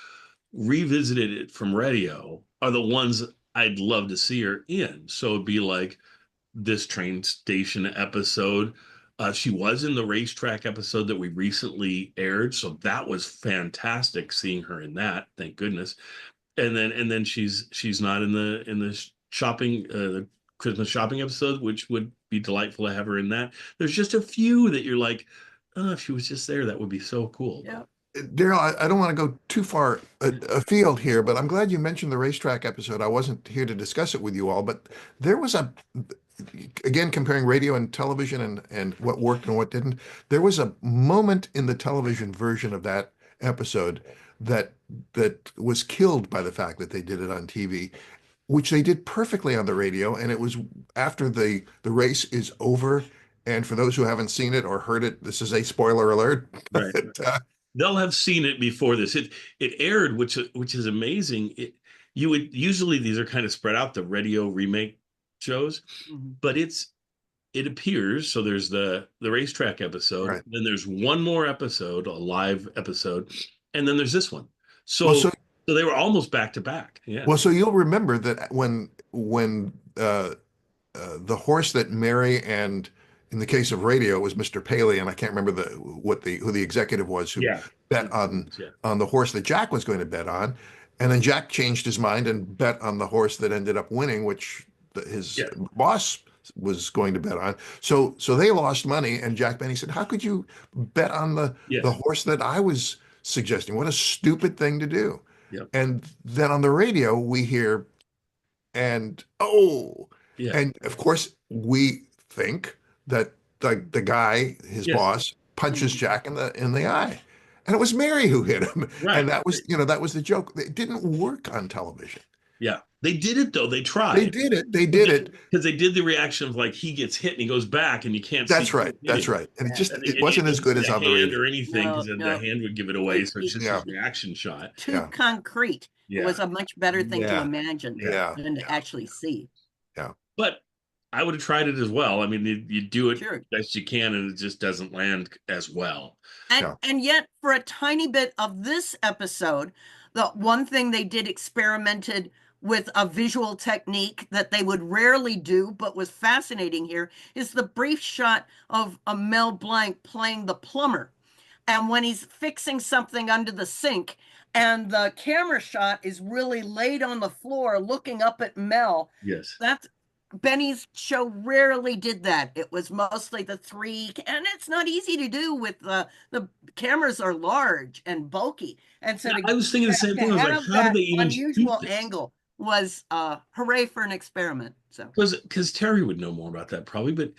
revisited it from radio are the ones I'd love to see her in. So it'd be like this train station episode. She was in the racetrack episode that we recently aired, so that was fantastic seeing her in that. Thank goodness. And then she's not in the shopping, the Christmas shopping episode, which would be delightful to have her in that. There's just a few that you're like, oh, if she was just there, that would be so cool.
Yeah.
Daryl, I don't want to go too far afield here, but I'm glad you mentioned the racetrack episode. I wasn't here to discuss it with you all, but there was again, comparing radio and television and what worked and what didn't, there was a moment in the television version of that episode that was killed by the fact that they did it on TV, which they did perfectly on the radio. And it was after the race is over. And for those who haven't seen it or heard it, this is a spoiler alert.
Right. They'll have seen it before this. It aired, which is amazing. You would usually, these are kind of spread out, the radio remake shows, but it appears, so there's the racetrack episode, then there's one more episode, a live episode, and then there's this one. So they were almost back to back. Yeah.
Well, so you'll remember that when the horse that Mary, and in the case of radio, it was Mr. Paley, and I can't remember who the executive was who bet on the horse that Jack was going to bet on, and then Jack changed his mind and bet on the horse that ended up winning, which his boss was going to bet on. So they lost money, and Jack Benny said, "How could you bet on the horse that I was suggesting. What a stupid thing to do.
Yep.
And then on the radio, we hear, and oh,
Yeah.
and of course, we think that the guy, his boss, punches Jack in the eye. And it was Mary who hit him.
Right.
And that was, that was the joke. It didn't work on television.
Yeah. They did it though. They tried.
They did it. They did it.
Because they did the reaction of like he gets hit and he goes back and you can't
That's
see.
right. That's right. And it wasn't as good as on the
hand
radio.
or anything because
No,
the
no.
hand would give it away. So it's just his reaction shot.
Too concrete. It was
Yeah.
a much better thing to
Yeah.
imagine
Yeah.
than to actually see.
Yeah.
But I would have tried it as well. I mean, you do it
Sure.
best you can and it just doesn't land as well.
And yet, for a tiny bit of this episode, the one thing they did experimented with a visual technique that they would rarely do, but was fascinating here, is the brief shot of a Mel Blanc playing the plumber. And when he's fixing something under the sink, and the camera shot is really laid on the floor looking up at Mel.
Yes.
That's Benny's show rarely did that. It was mostly the three, and it's not easy to do with the cameras are large and bulky. And so
I was thinking the same thing. I was like,
have
how
that
do they even
unusual
shoot this?
angle was hooray for an experiment. So
Because Terry would know more about that probably, but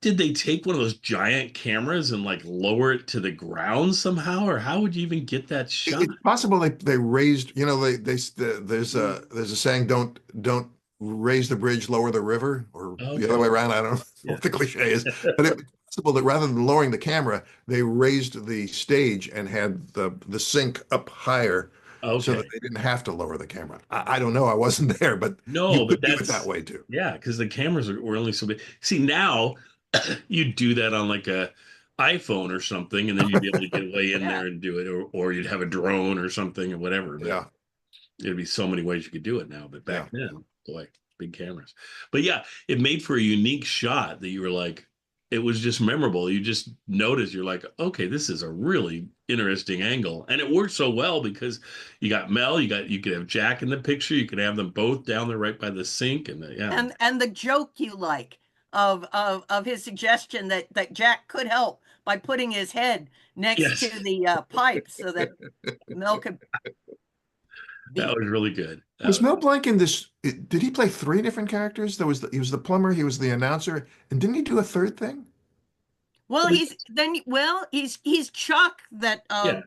did they take one of those giant cameras and like lower it to the ground somehow, or how would you even get that shot?
It's possible they raised, there's a saying, don't raise the bridge, lower the river, or the other way around. I don't know what the cliche is, but it's possible that rather than lowering the camera, they raised the stage and had the sink up higher. So that they didn't have to lower the camera. I don't know. I wasn't there, but you could do it that way too.
Yeah, because the cameras were only so big. See, now you'd do that on like a iPhone or something, and then you'd be able to get way in there and do it, or you'd have a drone or something or whatever. But it'd be so many ways you could do it now. But back then, boy, big cameras. But yeah, it made for a unique shot that you were like, it was just memorable. You just noticed, you're like, okay, this is a really interesting angle. And it worked so well because you got Mel, you could have Jack in the picture, you could have them both down there right by the sink, and
and the joke you like of his suggestion that Jack could help by putting his head next to the pipe so that Mel could.
That was really good.
Was Mel Blanc in this? Did he play three different characters? He was the plumber, he was the announcer, and didn't he do a third thing?
Well, he's Chuck that.
Yeah.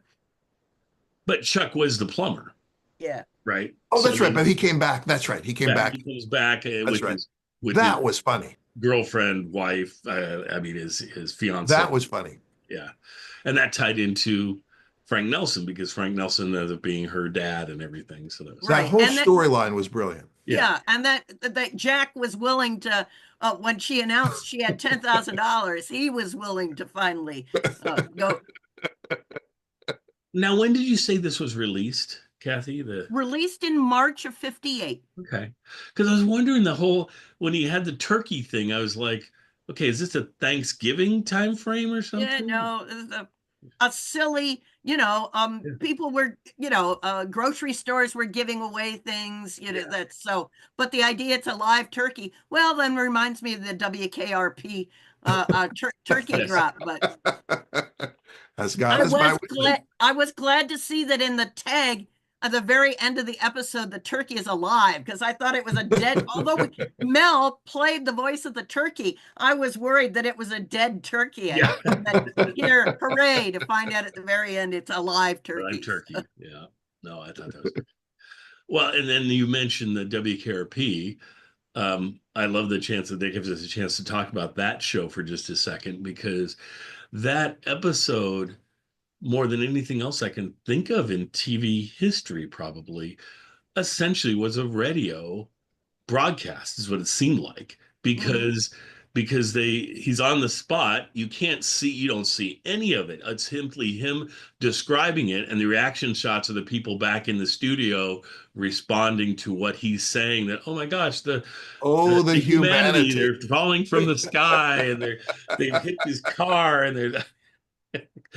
But Chuck was the plumber.
Yeah.
Right.
Oh, that's right. But he came back. That's right. He came back.
He comes back.
That's right. That was funny.
Girlfriend, wife. I mean, his fiance.
That was funny.
Yeah, and that tied into Frank Nelson because Frank Nelson ended up being her dad and everything. So
that whole storyline was brilliant.
Yeah, and that Jack was willing to when she announced she had $10,000, he was willing to finally go.
Now, when did you say this was released, Kathy?
Released in March of '58.
Okay, because I was wondering when he had the turkey thing, I was like, okay, is this a Thanksgiving time frame or something?
Yeah, no, a silly, people were, grocery stores were giving away things, that's so, but the idea it's a live turkey, well, then reminds me of the WKRP turkey drop, but I was glad to see that in the tag at the very end of the episode, the turkey is alive because I thought it was a dead. Although Mel played the voice of the turkey, I was worried that it was a dead turkey.
Yeah.
Here, hooray! To find out at the very end, it's a live turkey.
Live turkey. Yeah. No, I thought that was good. Well, and then you mentioned the WKRP. I love the chance that they gives us a chance to talk about that show for just a second because that episode, more than anything else I can think of in TV history, probably, essentially was a radio broadcast, is what it seemed like, because he's on the spot. You don't see any of it. It's simply him describing it and the reaction shots of the people back in the studio responding to what he's saying, that, oh my gosh, the humanity, they're falling from the sky and they've hit his car and they're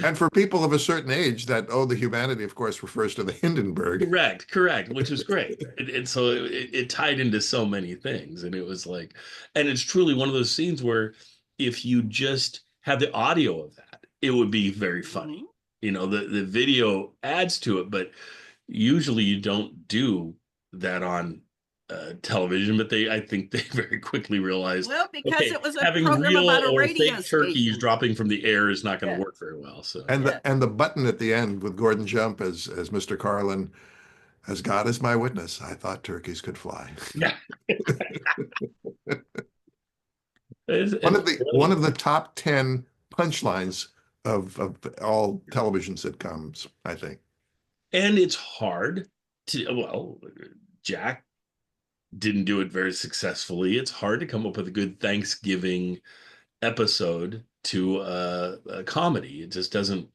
and for people of a certain age, the humanity, of course, refers to the Hindenburg.
Correct, which was great. And so it tied into so many things. And it was like, and it's truly one of those scenes where if you just had the audio of that, it would be very funny. the video adds to it, but usually you don't do that on television. But I think they very quickly realized,
well, because it was a
having
program
real
about a
or
radio
fake turkeys
station.
dropping from the air is not going to work very well. So
and the button at the end with Gordon Jump as Mr. Garland, as God is my witness, I thought turkeys could fly.
Yeah.
One of the top 10 punchlines of all television sitcoms, I think.
And it's hard Jack didn't do it very successfully. It's hard to come up with a good Thanksgiving episode to a comedy. It just doesn't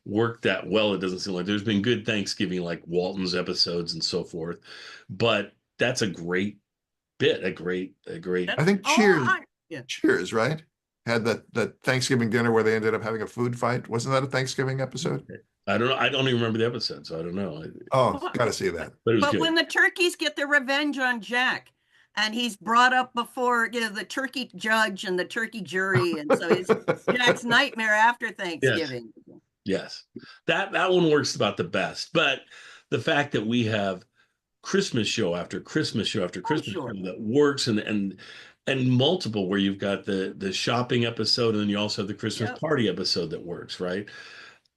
work that well. It doesn't seem like there's been good Thanksgiving, like Walton's episodes and so forth. But that's a great bit, a great.
I think Cheers, right? Had that Thanksgiving dinner where they ended up having a food fight. Wasn't that a Thanksgiving episode?
I don't know. I don't even remember the episode, so I don't know.
Oh, got to see that.
But when the turkeys get their revenge on Jack, and he's brought up before, the turkey judge and the turkey jury, and so it's Jack's nightmare after Thanksgiving.
Yes. That one works about the best. But the fact that we have Christmas show after Christmas show after Christmas show that works, and multiple, where you've got the shopping episode, and then you also have the Christmas party episode that works, right?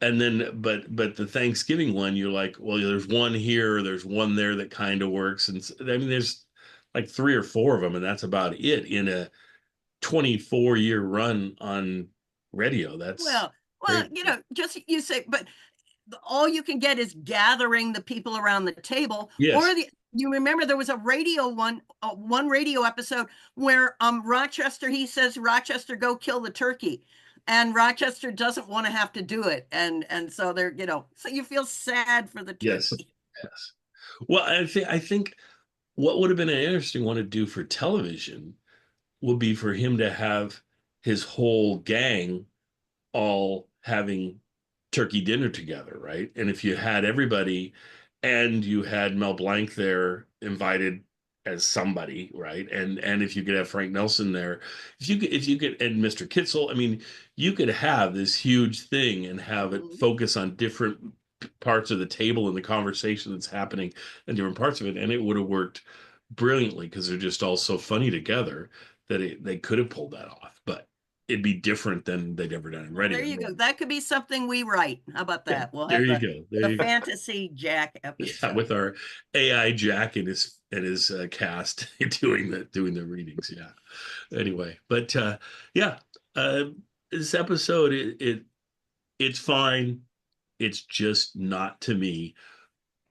And then, but the Thanksgiving one, you're like, well, there's one here, there's one there that kind of works. And I mean, there's like 3 or 4 of them, and that's about it in a 24-year run on radio. That's
well, just you say, but all you can get is gathering the people around the table.
Yes.
Or you remember there was a radio one radio episode where Rochester, he says, Rochester, go kill the turkey. And Rochester doesn't want to have to do it. And so they're, so you feel sad for the turkey.
Yes. Well, I think what would have been an interesting one to do for television would be for him to have his whole gang all having turkey dinner together, right? And if you had everybody, and you had Mel Blanc there invited as somebody, right? And if you could have Frank Nelson there, if you could, and Mr. Kitzel, I mean, you could have this huge thing and have it focus on different parts of the table and the conversation that's happening in different parts of it, and it would have worked brilliantly because they're just all so funny together that they could have pulled that off. But it'd be different than they'd ever done in radio.
There you go. That could be something we write. How about that?
Yeah, there you go.
The fantasy Jack episode.
Yeah, with our AI Jack and his cast doing the readings. Yeah. Anyway, but this episode it's fine. It's just not, to me,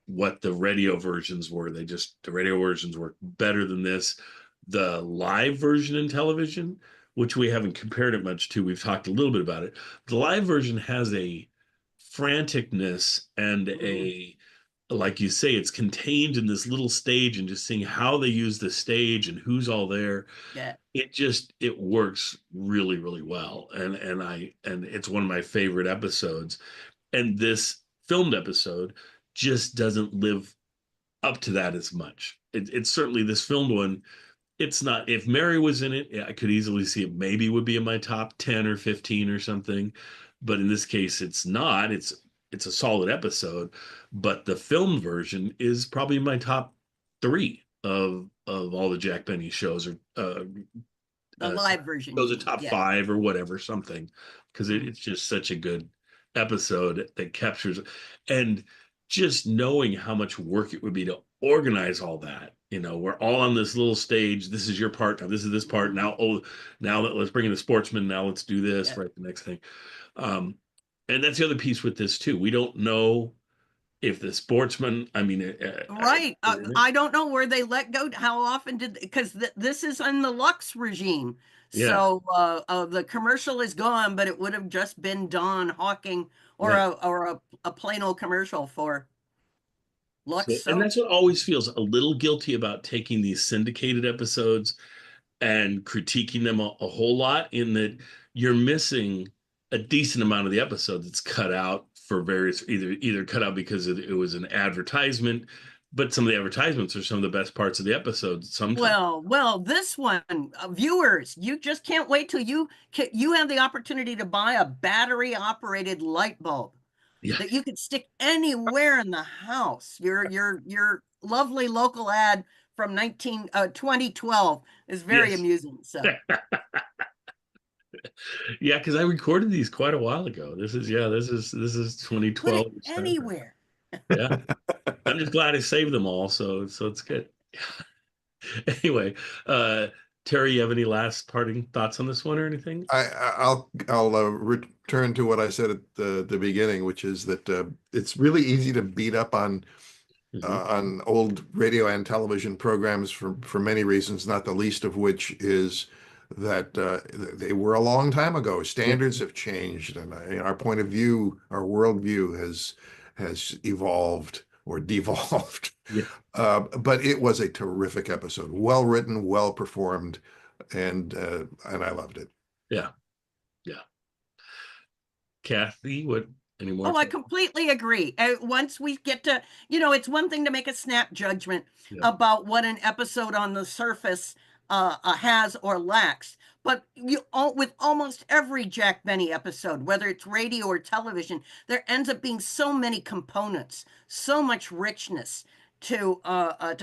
what the radio versions were. The radio versions work better than this. The live version in television, which we haven't compared it much to, we've talked a little bit about it. The live version has a franticness and like you say, it's contained in this little stage, and just seeing how they use the stage and who's all there.
Yeah.
It works really, really well. And it's one of my favorite episodes. And this filmed episode just doesn't live up to that as much. It's certainly, this filmed one, it's not. If Mary was in it, I could easily see it maybe would be in my top 10 or 15 or something. But in this case, it's not. It's a solid episode. But the film version is probably my top 3 of all the Jack Benny shows, or
the live version.
Those are top 5 or whatever, something, because it's just such a good episode that captures, and just knowing how much work it would be to organize all that. We're all on this little stage. This is your part. Now this is this part. Now, let's bring in the sportsman. Now let's do this, right? The next thing. And that's the other piece with this too. We don't know if the sportsman,
right. I don't know where they let go. How often because this is in the Lux regime. Yeah. So the commercial is gone, but it would have just been Don Hawking or a plain old commercial for Lux.
And that's what always feels a little guilty about taking these syndicated episodes and critiquing them a whole lot, in that you're missing a decent amount of the episode that's cut out for various, either cut out because it was an advertisement, but some of the advertisements are some of the best parts of the episode sometimes.
Well, this one, viewers, you just can't wait till you have the opportunity to buy a battery operated light bulb. that you could stick anywhere in the house. Your lovely local ad from 2012 is very
Yes.
amusing. So
Yeah, because I recorded these quite a while ago. This is 2012.
put it
December.
anywhere.
Yeah. I'm just glad I saved them all, so it's good. Anyway, Terry, you have any last parting thoughts on this one or anything?
I'll return to what I said at the beginning, which is that it's really easy to beat up on old radio and television programs for many reasons, not the least of which is that they were a long time ago. Standards have changed, and our point of view, our worldview has evolved or devolved.
Yeah.
But it was a terrific episode, well written, well performed, and I loved it.
Yeah. Kathy, what? Any more?
Oh, I completely agree. Once we get to, it's one thing to make a snap judgment about what an episode on the surface has or lacks. But with almost every Jack Benny episode, whether it's radio or television, there ends up being so many components, so much richness to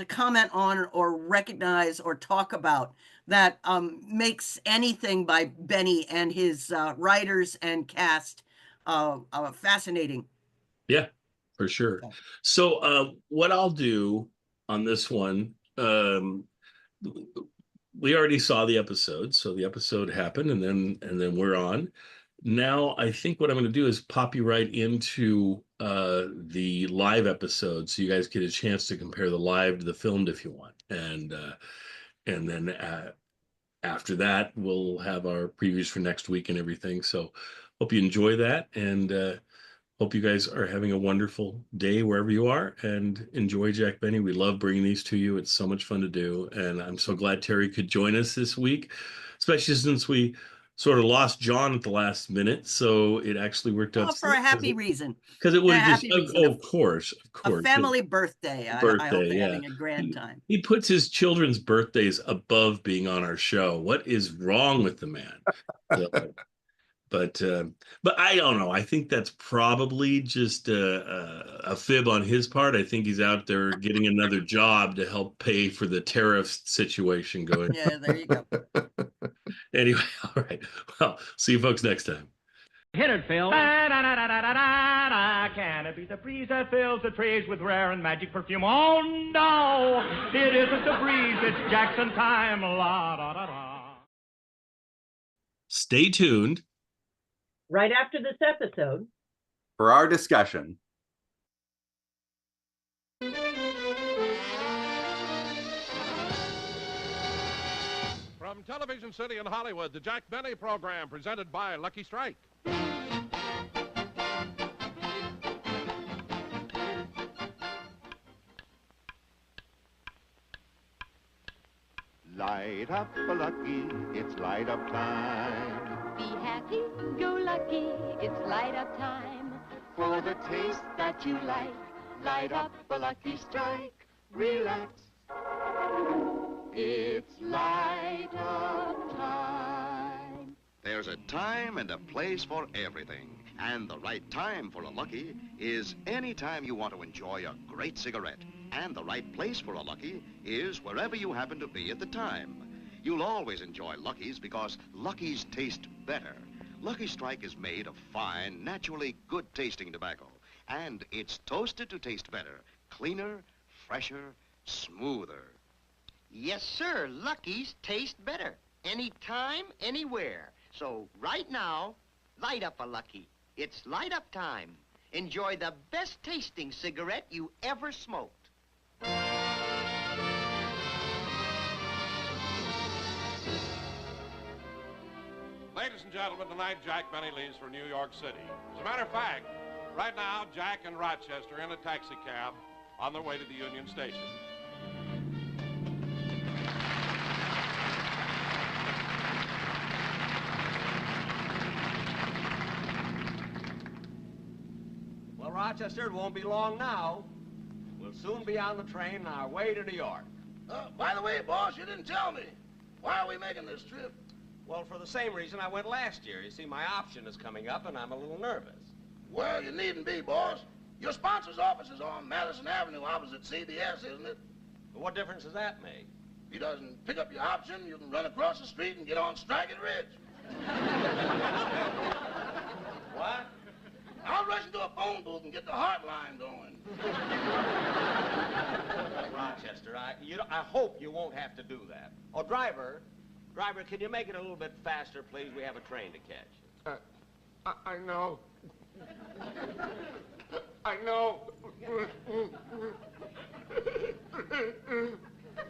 comment on or recognize or talk about that makes anything by Benny and his writers and cast fascinating.
Yeah, for sure. So what I'll do on this one, we already saw the episode, so the episode happened, and then we're on. Now I think what I'm going to do is pop you right into the live episode, so you guys get a chance to compare the live to the filmed if you want, and then after that we'll have our previews for next week and everything. So hope you enjoy that, and hope you guys are having a wonderful day wherever you are, and enjoy Jack Benny. We love bringing these to you. It's so much fun to do, and I'm so glad Terry could join us this week, especially since we sort of lost John at the last minute, so it actually worked out
for a happy reason.
Because it would have just, of course.
A family birthday. I hope they're having a grand time.
He puts his children's birthdays above being on our show. What is wrong with the man? But I don't know. I think that's probably just a fib on his part. I think he's out there getting another job to help pay for the tariff situation going.
Yeah, there you go.
Anyway, all right. Well, see you folks next time.
Hit it, Phil. Can it be the breeze that fills the trees with rare and magic perfume? Oh, no, it isn't the breeze. It's Jackson time. La, da, da, da.
Stay tuned.
Right after this episode,
for our discussion.
From Television City in Hollywood, the Jack Benny program presented by Lucky Strike.
Light up a Lucky, it's light up time.
Be happy, go lucky, it's light up time.
For the taste that you like, light up a Lucky Strike. Relax, it's light up time.
There's a time and a place for everything. And the right time for a Lucky is any time you want to enjoy a great cigarette. And the right place for a Lucky is wherever you happen to be at the time. You'll always enjoy Luckies because Luckies taste better. Lucky Strike is made of fine, naturally good-tasting tobacco. And it's toasted to taste better, cleaner, fresher, smoother.
Yes, sir. Lucky's taste better. Anytime, anywhere. So right now, light up a Lucky. It's light up time. Enjoy the best tasting cigarette you ever smoked.
Ladies and gentlemen, tonight Jack Benny leaves for New York City. As a matter of fact, right now Jack and Rochester are in a taxi cab on their way to the Union Station.
Well, Rochester, it won't be long now. We'll soon be on the train on our way to New York.
By the way, boss, you didn't tell me. Why are we making this trip?
Well, for the same reason I went last year. You see, my option is coming up, and I'm a little nervous.
Well, you needn't be, boss. Your sponsor's office is on Madison Avenue opposite CBS, isn't it?
What difference does that make?
If he doesn't pick up your option, you can run across the street and get on Striking Ridge.
What?
I'll rush into a phone booth and get the heart line going.
Rochester, I hope you won't have to do that. Oh, driver, can you make it a little bit faster, please? We have a train to catch.
I know. I know.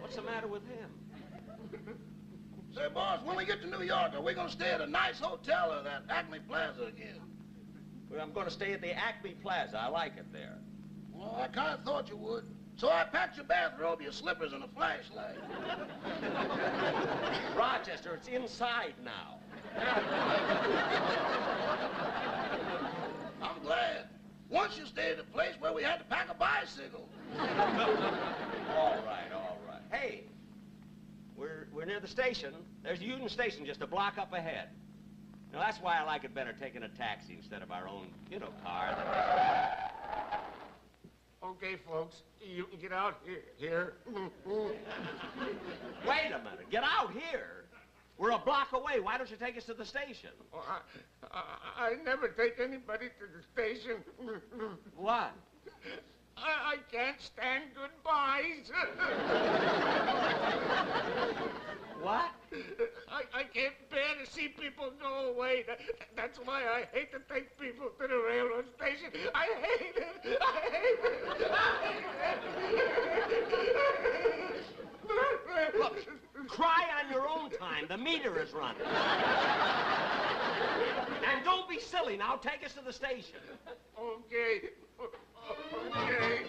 What's the matter with him?
Say, boss, when we get to New York, are we going to stay at a nice hotel or that Acme Plaza again?
Well, I'm going to stay at the Acme Plaza. I like it there.
Well, I kind of thought you would. So I packed your bathrobe, your slippers, and a flashlight.
Rochester, it's inside now.
I'm glad. Once you stayed at a place where we had to pack a bicycle.
All right. Hey, we're near the station. There's Union Station just a block up ahead. Now, that's why I like it better taking a taxi instead of our own, car.
Okay, folks, you can get out here.
Wait a minute. Get out here? We're a block away. Why don't you take us to the station?
Oh, I never take anybody to the station.
What?
I can't stand goodbyes.
What?
I can't bear to see people go away. That's why I hate to take people to the railroad station. I hate it. I hate it.
Look, cry on your own time. The meter is running. And don't be silly now. Take us to the station.
Okay. Okay.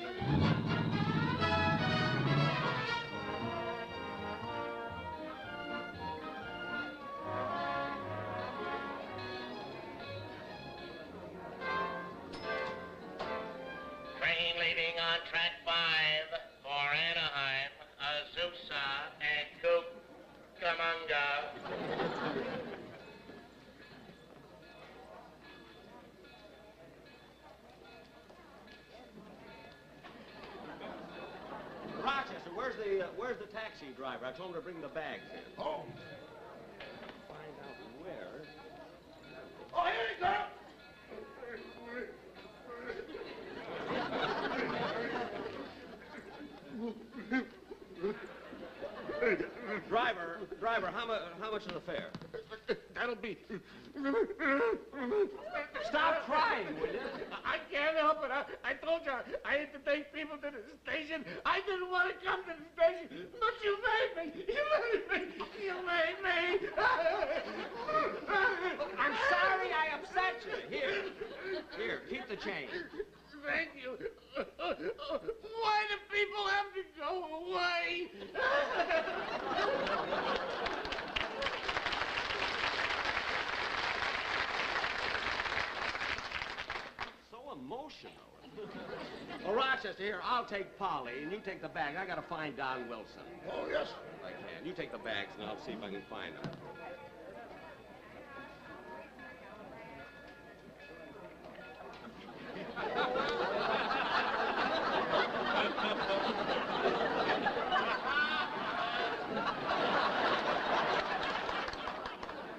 Train leaving on track 5 for Anaheim, Azusa, and Cucamonga.
Rochester, where's the taxi driver? I told him to bring the bags in.
Oh.
Find out where.
Oh, here he comes.
Driver, how much is the fare?
That'll be...
Stop crying, will you?
I can't help it. I told you I had to take people to the station. I didn't want to come to the station, but you made me. You made me.
I'm sorry I upset you. Here, keep the change.
Thank you. Why do people have to go away?
So emotional. Well, Rochester, here, I'll take Polly, and you take the bag. I gotta find Don Wilson.
Oh, yes.
I can. You take the bags, and I'll see if I can find him.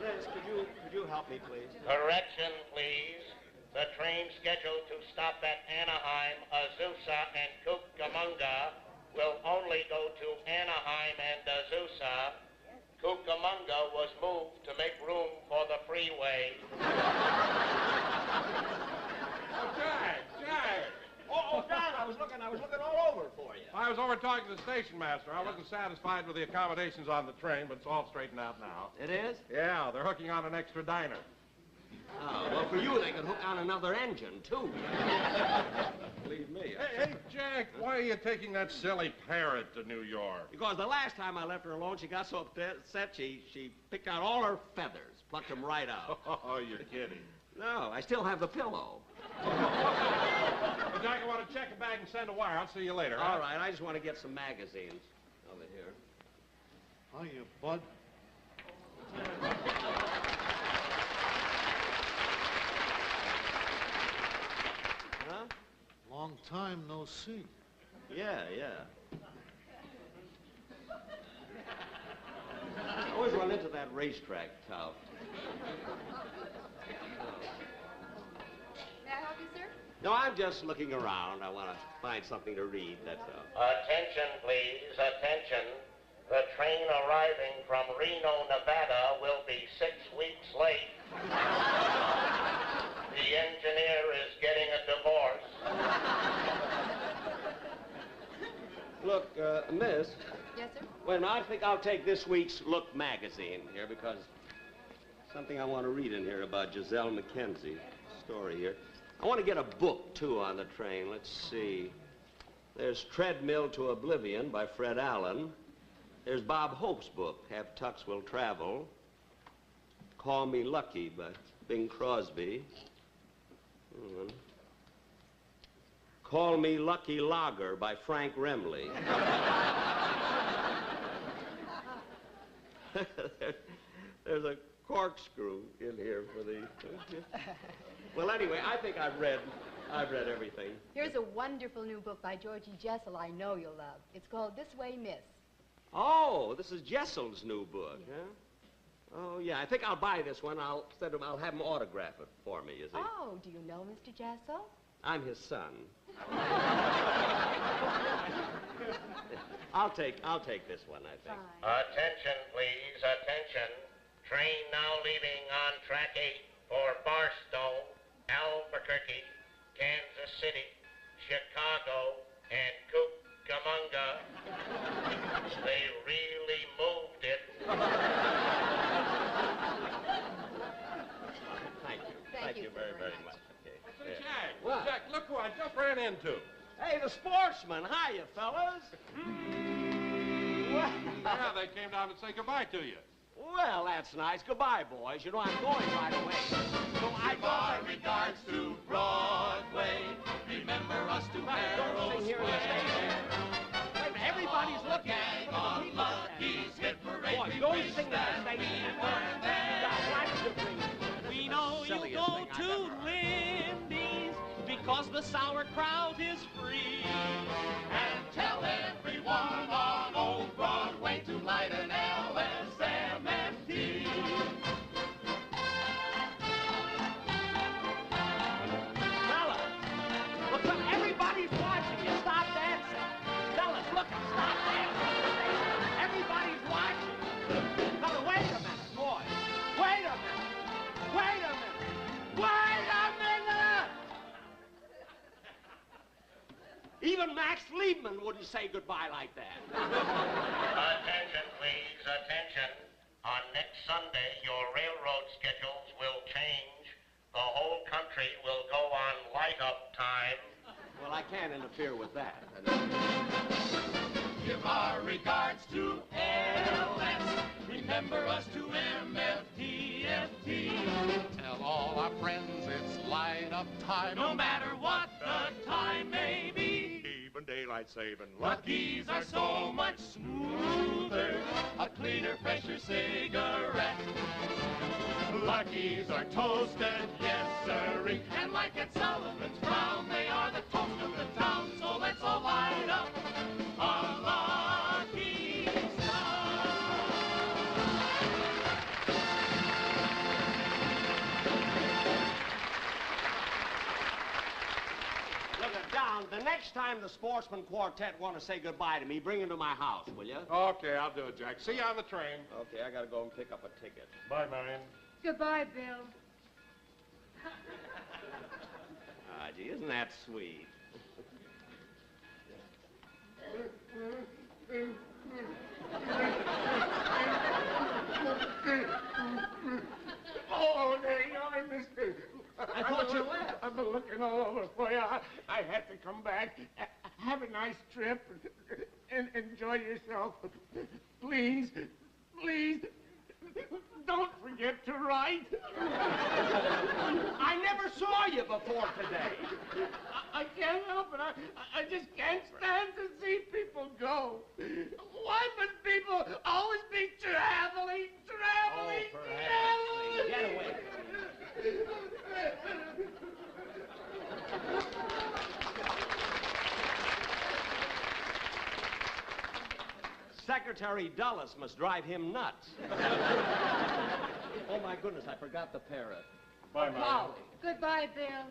Liz, could you help me, please?
Correction, please. The train scheduled to stop at Anaheim, Azusa, and Cucamonga will only go to Anaheim and Azusa. Cucamonga was moved to make room for the freeway.
Jack! Oh, Don, I was looking all over for you.
I was over talking to the station master. I wasn't satisfied with the accommodations on the train, but it's all straightened out now.
It is?
Yeah, they're hooking on an extra diner.
Oh, well, for you, they could hook on another engine, too. Believe me.
Hey, Jack, why are you taking that silly parrot to New York?
Because the last time I left her alone, she got so upset, she picked out all her feathers, plucked them right out.
Oh, you're kidding.
No, I still have the pillow.
Well, Jack, I want to check a bag and send a wire. I'll see you later.
All right, I just want to get some magazines over here.
Hiya, bud.
time no see.
Yeah. I always run into that racetrack tout.
May I help you, sir?
No, I'm just looking around. I want to find something to read, that's all.
Attention, please, attention. The train arriving from Reno, Nevada will be 6 weeks late. The engineer is getting a divorce.
Look, miss.
Yes, sir?
Wait a minute, I think I'll take this week's Look magazine here because something I want to read in here about Giselle McKenzie. Story here. I want to get a book, too, on the train. Let's see. There's Treadmill to Oblivion by Fred Allen. There's Bob Hope's book, Have Tucks Will Travel. Call Me Lucky by Bing Crosby. Call Me Lucky Lager by Frank Remley. There's a corkscrew in here for the... Well, anyway, I think I've read everything.
Here's a wonderful new book by Georgie Jessel I know you'll love. It's called This Way, Miss.
Oh, this is Jessel's new book, huh? Oh, yeah, I think I'll buy this one. I'll have him autograph it for me, you see.
Oh, do you know Mr. Jessel?
I'm his son. I'll take this one, I think.
Fine.
Attention, please, attention. Train now leaving on track 8 for Barstow, Albuquerque, Kansas City, Chicago, and Cucamonga. They really moved it.
Thank you very, very much. Okay.
Hey,
Yeah.
Jack,
What?
Jack, look who I just ran into.
Hey, the sportsman. Hiya, fellas.
Yeah, they came down to say goodbye to you.
Well, that's nice. Goodbye, boys. You know I'm going right away. So I
Give our regards to Broadway. Remember us to Harrow
Don't sing here and stay there. Wait a minute, everybody's looking.
Gang on Lucky's hit parade.
Boys, don't sing that station.
We know you go to Lindy's because the sauerkraut is free.
And tell everyone on Old Broadway to light an LSMFT.
Fellas, look, everybody's watching you. Stop dancing. Fellas, look, stop dancing. Everybody's watching. Fella, wait a minute, boys. Wait a minute. Wait a minute. Wait a minute! Even Max Liebman wouldn't say goodbye like that.
Attention, please, attention. On next Sunday, your railroad schedules will change. The whole country will go on light-up time.
Well, I can't interfere with that.
Give our regards to LS. Remember us to MFTFT.
Tell all our friends it's light up time.
No matter what the time may be.
Even daylight saving.
Lucky's are so much smoother. A cleaner, fresher cigarette. Lucky's are toasted, yes sirree. And like at Sullivan's Crown, they are the toast of the town. So let's all light up a Lucky's
Look it down. The next time the Sportsman Quartet want to say goodbye to me, bring them to my house, will you?
Okay, I'll do it, Jack. See you on the train.
Okay, I gotta go and pick up a ticket.
Bye, Marion.
Goodbye, Bill.
Ah, gee, isn't that sweet?
Oh, there you are, mister.
I thought you left.
I've been looking all over for you. I had to come back. Have a nice trip and enjoy yourself. Please, please, don't forget to write.
I never saw you before today.
I can't help it. I just can't stand to see people go. Why must people always be traveling, traveling, traveling?
Get away. Secretary Dulles must drive him nuts. Oh, my goodness, I forgot the parrot.
Bye, Mom.
Goodbye, Bill.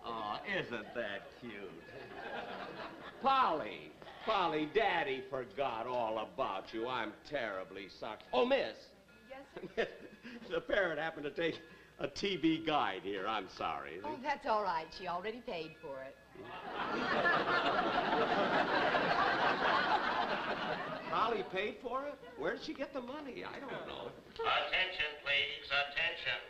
Oh, isn't that cute? Polly, Daddy forgot all about you. I'm terribly sorry. Oh, Miss.
Yes?
The parrot happened to take a TB guide here. I'm sorry.
Oh, that's all right. She already paid for it.
Polly paid for it? Where did she get the money? I don't know.
Attention, please, attention.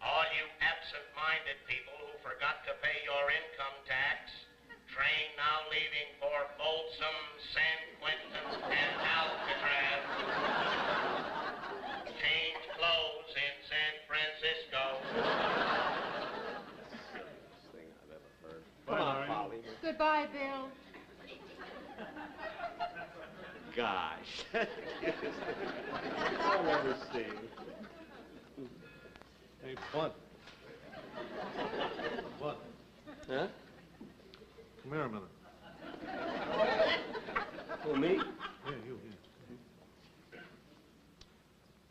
All you absent-minded people who forgot to pay your income tax. Train now leaving for Folsom, San Quentin, and Alcatraz. Change clothes in San Francisco.
Silliest thing I've ever heard. Come on, Polly.
Goodbye, Bill.
Gosh. I'll never see.
Hey, Bud. Bud,
Huh?
come here a minute.
Who, me?
Yeah, you.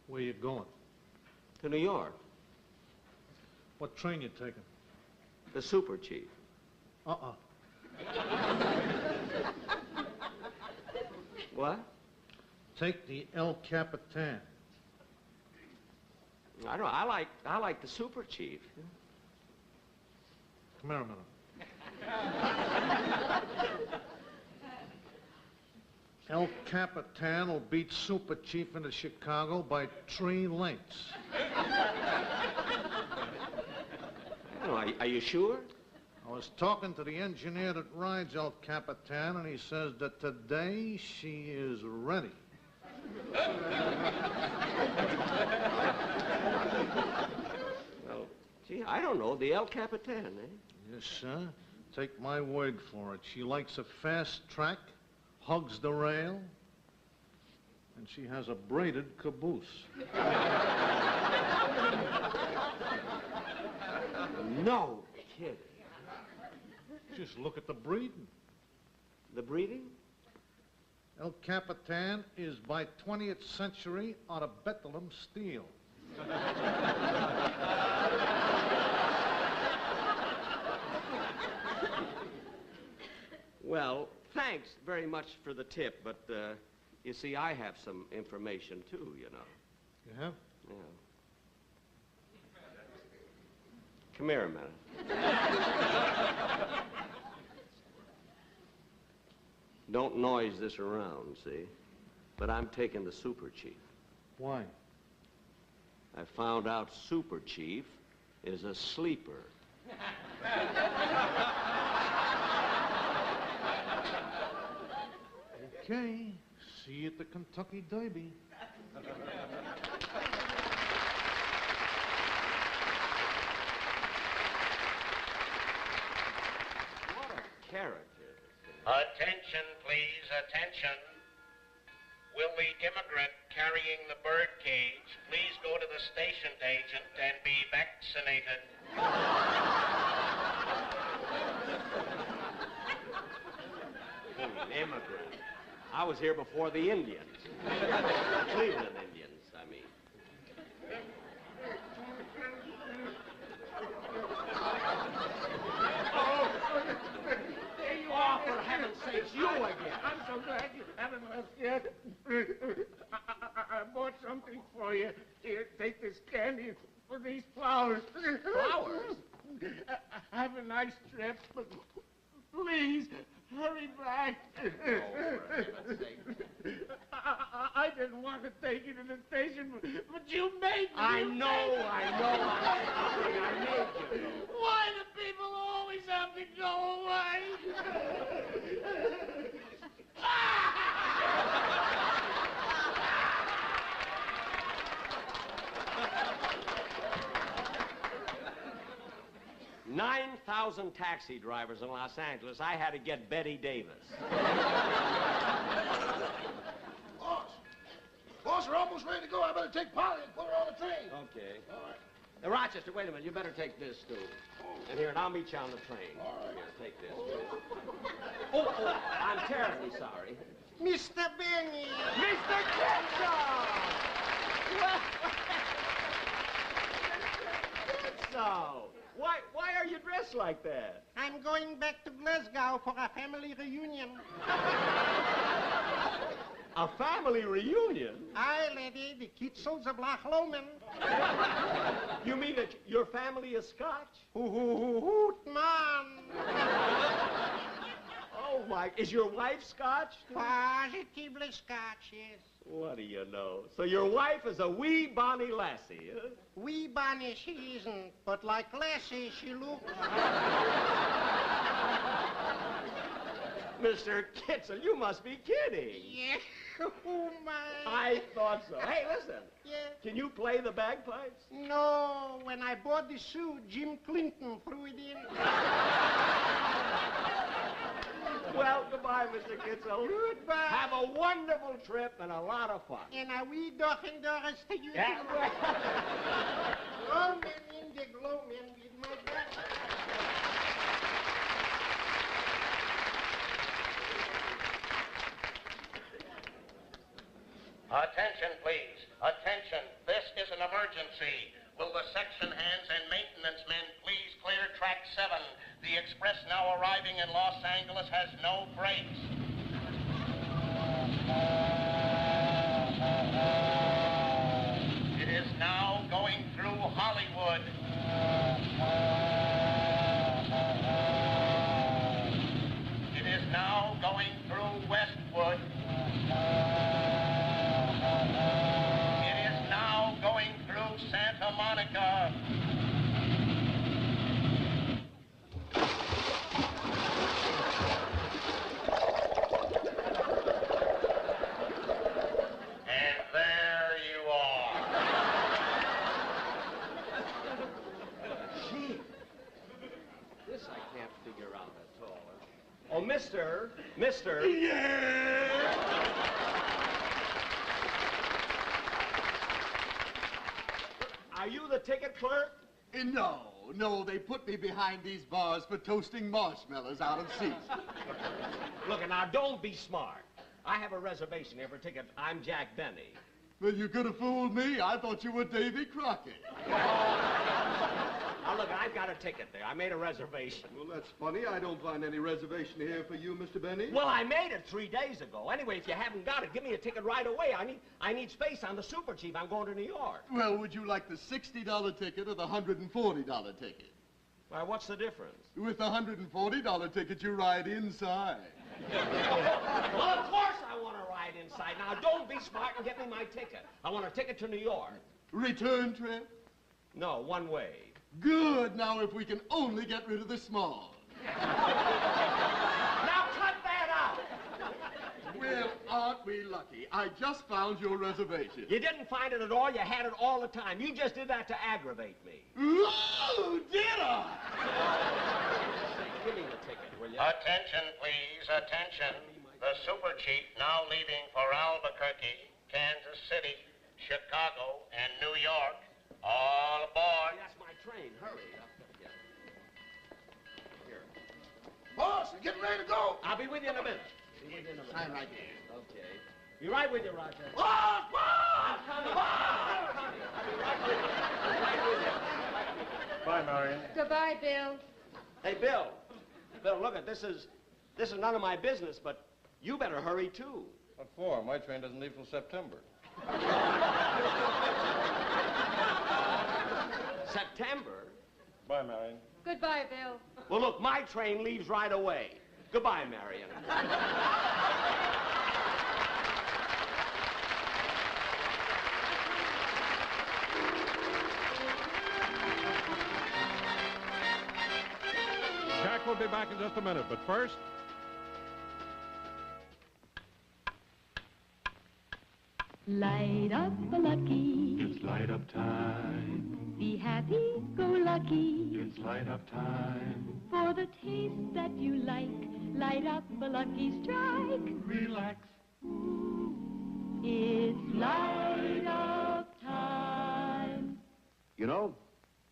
Where you going?
To New York.
What train you taking?
The Super Chief. What?
Take the El Capitan.
I don't know. I like the Super Chief.
Come here a minute. El Capitan will beat Super Chief into Chicago by 3 lengths.
I don't know. Are you sure?
I was talking to the engineer that rides El Capitan, and he says that today she is ready.
Well, gee, I don't know. The El Capitan, eh?
Yes, sir. Take my word for it. She likes a fast track, hugs the rail, and she has a braided caboose.
No kidding.
Just look at the breeding.
The breeding?
El Capitan is by 20th century out of Bethlehem steel.
Well, thanks very much for the tip, but, you see, I have some information, too, you know.
You have?
Yeah. Come here a minute. Don't noise this around, see? But I'm taking the Super Chief.
Why?
I found out Super Chief is a sleeper.
Okay. See you at the Kentucky Derby.
What a character.
Attention, please, attention. Will the immigrant carrying the bird cage please go to the station agent and be vaccinated?
Immigrant. I was here before the Indians. Cleveland Indians, I mean.
There you
Oh,
are.
for heaven's sakes, you again.
I'm so glad you haven't left yet. I bought something for you. Here, take this candy for these flowers.
Flowers?
Have a nice trip, but please, hurry back. I didn't want to take you to the station, but you made me.
I know. I'm sorry. I made you.
Why do people always have to go away?
$9,000 taxi drivers in Los Angeles. I had to get Betty Davis.
Boss, we're almost ready to go. I better take Polly and put her on the train.
Okay.
All right.
Rochester, wait a minute. You better take this, too. And here, and I'll meet you on the train.
All right.
Here, take this. Oh, I'm terribly sorry.
Mr. Benny.
Mr. Kitzel! Well, Kitzel, why are you dressed like that?
I'm going back to Glasgow for a family reunion.
A family reunion?
Aye, lady, the Kitzels of Loch Lomond.
You mean that your family is Scotch?
Hoot, man.
Oh, my, is your wife Scotch?
Positively Scotch, yes.
What do you know? So your wife is a wee bonny lassie, huh?
Wee bonny she isn't, but like Lassie she looks.
Mr. Kitzel, you must be kidding.
Yeah. Oh, my.
I thought so. Hey, listen.
Yeah.
Can you play the bagpipes?
No, when I bought the suit, Jim Clinton threw it in.
Well, goodbye, Mr. Kitzel.
Goodbye.
Have a wonderful trip and a lot of fun.
And a wee Dochen Doris to you.
Yeah.
Glow man in the glow man with my back.
Attention, please. Attention. This is an emergency. Will the section hands and maintenance men please clear track 7? The express now arriving in Los Angeles has no brakes. It is now going through Hollywood. It is now going through Westwood. It is now going through Santa Monica. And there you are.
Gee, this I can't figure out at all. Oh, Mister.
Yeah!
Are you the ticket clerk?
No, they put me behind these bars for toasting marshmallows out of season.
Look, now, don't be smart. I have a reservation here for tickets. I'm Jack Benny.
Well, you could have fooled me. I thought you were Davy Crockett.
Now, look, I've got a ticket there. I made a reservation.
Well, that's funny. I don't find any reservation here for you, Mr. Benny.
Well, I made it 3 days ago. Anyway, if you haven't got it, give me a ticket right away. I need space on the Super Chief. I'm going to New York.
Well, would you like the $60 ticket or the $140 ticket?
Why, what's the difference?
With the $140 ticket, you ride inside.
Well, of course I want to ride inside. Now, don't be smart and get me my ticket. I want a ticket to New York.
Return trip?
No, one way.
Good. Now, if we can only get rid of the small.
Now, cut that out.
Well, aren't we lucky? I just found your reservation.
You didn't find it at all. You had it all the time. You just did that to aggravate me.
Oh, did I?
Give me the ticket, will you?
Attention, please. Attention. The Super Chief now leaving for Albuquerque, Kansas City, Chicago, and New York. All aboard.
That's my train. Hurry. Yeah. Here.
Boss, we're getting ready to go.
I'll be with you in a minute.
Sign right here.
Okay. Be right with you, Roger.
Boss!
I'm coming. I'm coming. I'll be right with you. Right with you.
Bye, Marion.
Goodbye, Bill.
Hey, Bill. Bill, look, this is none of my business, but you better hurry, too.
What for? My train doesn't leave till September.
September?
Bye, Marion.
Goodbye, Bill.
Well, look, my train leaves right away. Goodbye, Marion.
Jack will be back in just a minute, but first...
Light up a lucky.
It's light up time.
Be happy, go lucky.
It's light up time.
For the taste that you like, light up a lucky strike.
Relax.
It's light up time.
You know,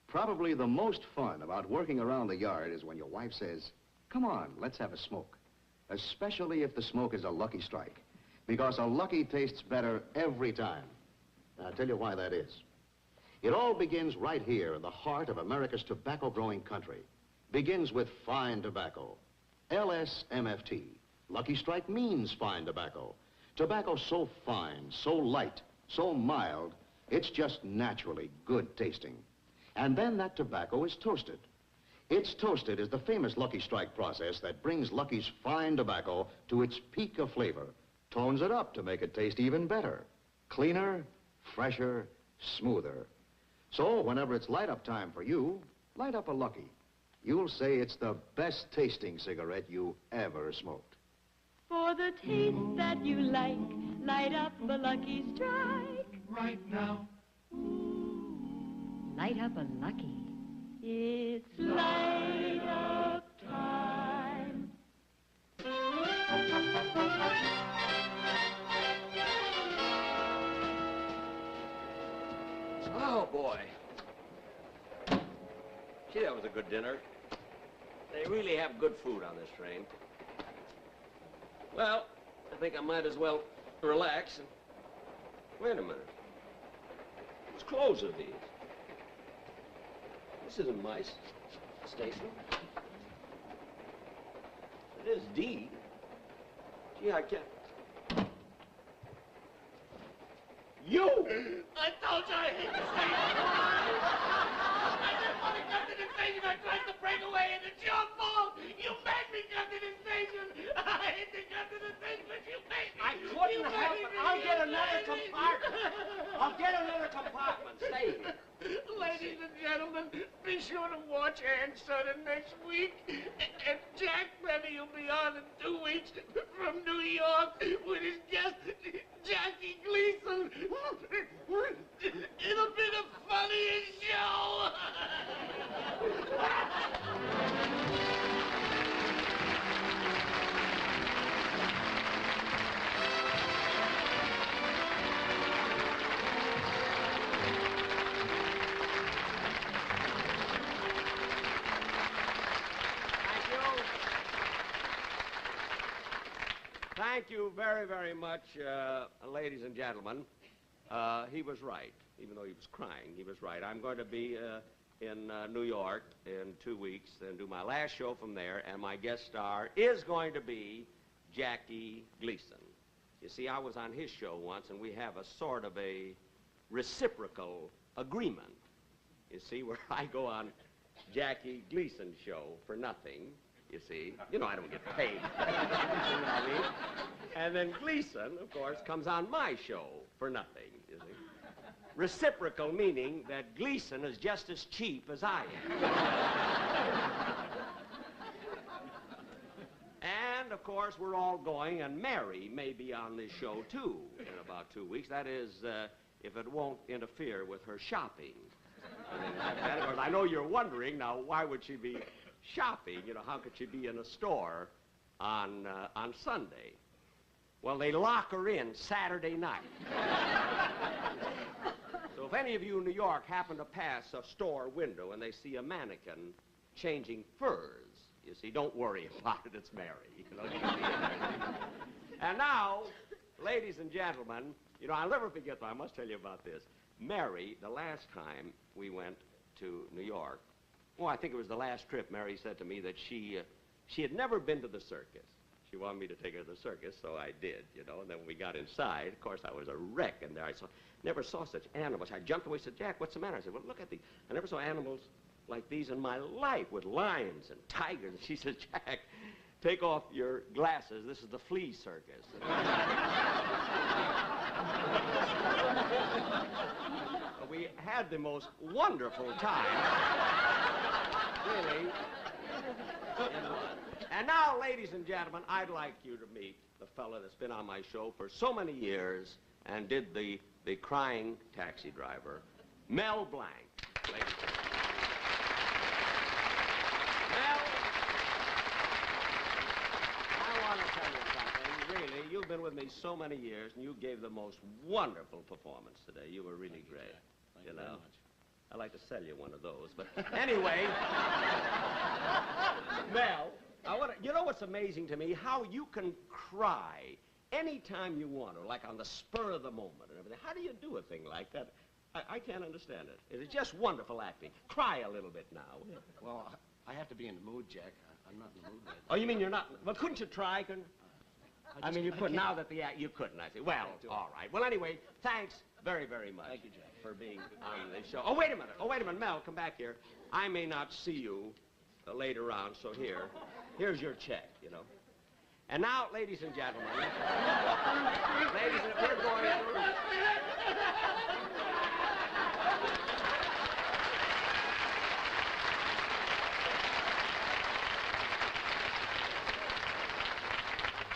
probably the most fun about working around the yard is when your wife says, "Come on, let's have a smoke." Especially if the smoke is a lucky strike. because a Lucky tastes better every time. And I'll tell you why that is. It all begins right here in the heart of America's tobacco-growing country. Begins with fine tobacco. LSMFT. Lucky Strike means fine tobacco. Tobacco so fine, so light, so mild, it's just naturally good tasting. And then that tobacco is toasted. It's toasted is the famous Lucky Strike process that brings Lucky's fine tobacco to its peak of flavor, tones it up to make it taste even better, cleaner, fresher, smoother. So whenever it's light-up time for you, light up a Lucky. You'll say it's the best tasting cigarette you ever smoked.
For the taste that you like, light up a Lucky Strike.
Right now.
Light up a Lucky. It's light up time.
Oh, boy. Gee, that was a good dinner. They really have good food on this train. Well, I think I might as well relax and... Wait a minute. Whose clothes are these? This isn't my station. It is D. Gee, I can't... You!
I told you I hate the station. I didn't want to come to the station. I tried to break away, and it's your fault. You made me come to the station. I hate to come to the station, but you made me.
I couldn't help it. I'll get another compartment. I'll get another compartment. Stay here.
Ladies and gentlemen, be sure to watch Aunt Sutter next week. And Jack Benny will be on in 2 weeks from New York with his guest, Jackie Gleason. It'll be the funniest show.
Thank you very, very much, ladies and gentlemen. He was right. Even though he was crying, he was right. I'm going to be in New York in 2 weeks and do my last show from there, and my guest star is going to be Jackie Gleason. You see, I was on his show once, and we have a sort of a reciprocal agreement. You see, where I go on Jackie Gleason's show for nothing. You see, you know I don't get paid. You know what I mean? And then Gleason, of course, comes on my show for nothing, you see. Reciprocal meaning that Gleason is just as cheap as I am. And, of course, we're all going, and Mary may be on this show, too, in about 2 weeks. That is, if it won't interfere with her shopping. And of course, I know you're wondering, now, why would she be shopping? You know, how could she be in a store on Sunday? Well, they lock her in Saturday night. So if any of you in New York happen to pass a store window and they see a mannequin changing furs, you see, don't worry about it, it's Mary. You know, and now, ladies and gentlemen, you know, I'll never forget, I must tell you about this. Mary, the last time we went to New York, well, I think it was the last trip, Mary said to me that she had never been to the circus. She wanted me to take her to the circus, so I did, you know. And then when we got inside, of course, I was a wreck in there. Never saw such animals. I jumped away and said, Jack, what's the matter? I said, well, look at these. I never saw animals like these in my life, with lions and tigers. And she said, Jack, take off your glasses. This is the flea circus. We had the most wonderful time. Really. And now, ladies and gentlemen, I'd like you to meet the fella that's been on my show for so many years and did the crying taxi driver, Mel Blanc. Ladies and gentlemen. Mel, I want to tell you something. Really, you've been with me so many years, and you gave the most wonderful performance today. You were really great.
Thank you very much.
I'd like to sell you one of those, but anyway, Mel, you know what's amazing to me? How you can cry any time you want to, like on the spur of the moment and everything. How do you do a thing like that? I can't understand it. It is just wonderful acting. Cry a little bit now.
Well, I have to be in the mood, Jack. I'm not in the mood right now.
Oh, you mean you're not? Well, couldn't you try? Couldn't? I mean, you could now that the act, you couldn't, I think. Well, all right. Well, anyway, thanks very, very much.
Thank you, Jack.
For being on the show. Oh, wait a minute. Oh, wait a minute. Mel, come back here. I may not see you later on, so here's your check, you know. And now, ladies and gentlemen, we're going to...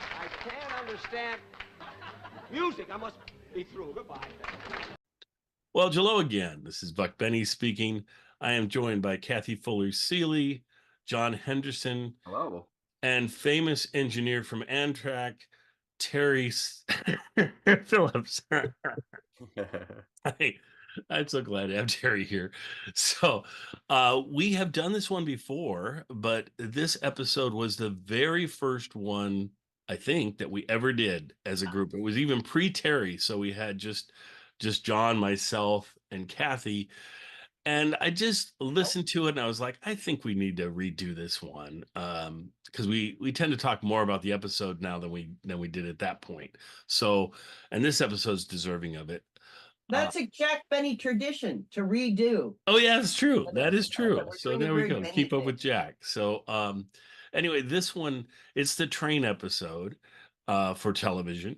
I can't understand music. I must be through. Goodbye.
Well, hello again. This is Buck Benny speaking. I am joined by Kathy Fuller-Seeley, John Henderson.
Hello.
And famous engineer from Amtrak, Terry Phillips. I'm so glad to have Terry here. So we have done this one before, but this episode was the very first one, I think, that we ever did as a group. It was even pre-Terry, so we had just John, myself, and Kathy. And I just listened to it and I was like, I think we need to redo this one. Because we tend to talk more about the episode now than we did at that point. So, and this episode's deserving of it.
That's a Jack Benny tradition to redo.
Oh yeah, that's true. That is true. So there we go.
Benny
Keep up with Jack. So anyway, this one, it's the train episode for television.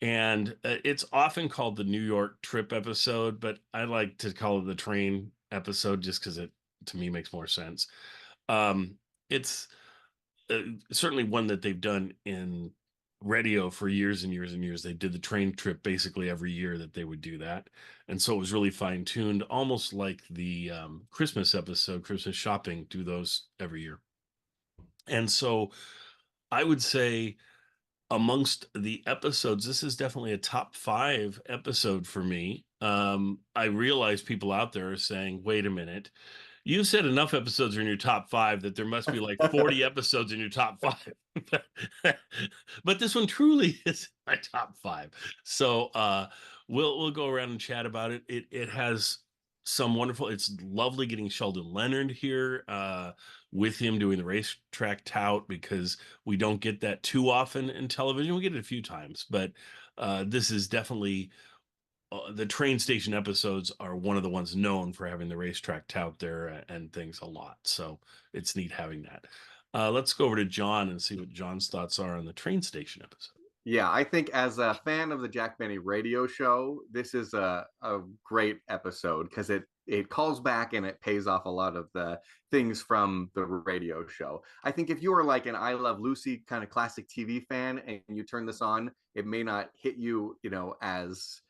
And it's often called the New York trip episode, but I like to call it the train episode just because it, to me, makes more sense. It's certainly one that they've done in radio for years and years and years. They did the train trip basically every year that they would do that. And so it was really fine-tuned, almost like the Christmas episode, Christmas Shopping, do those every year. And so I would say amongst the episodes, this is definitely a top 5 episode for me. I realize people out there are saying, wait a minute, you said enough episodes are in your top 5 that there must be like 40 episodes in your top 5. But this one truly is my top 5. So we'll go around and chat about it. It has some wonderful, it's lovely getting Sheldon Leonard here with him doing the racetrack tout, because we don't get that too often in television. We get it a few times, but this is definitely the train station episodes are one of the ones known for having the racetrack tout there and things a lot. So it's neat having that. Let's go over to John and see what John's thoughts are on the train station episode.
Yeah, I think as a fan of the Jack Benny radio show, this is a great episode because it calls back and it pays off a lot of the things from the radio show. I think if you are like an I Love Lucy kind of classic TV fan and you turn this on, it may not hit you, as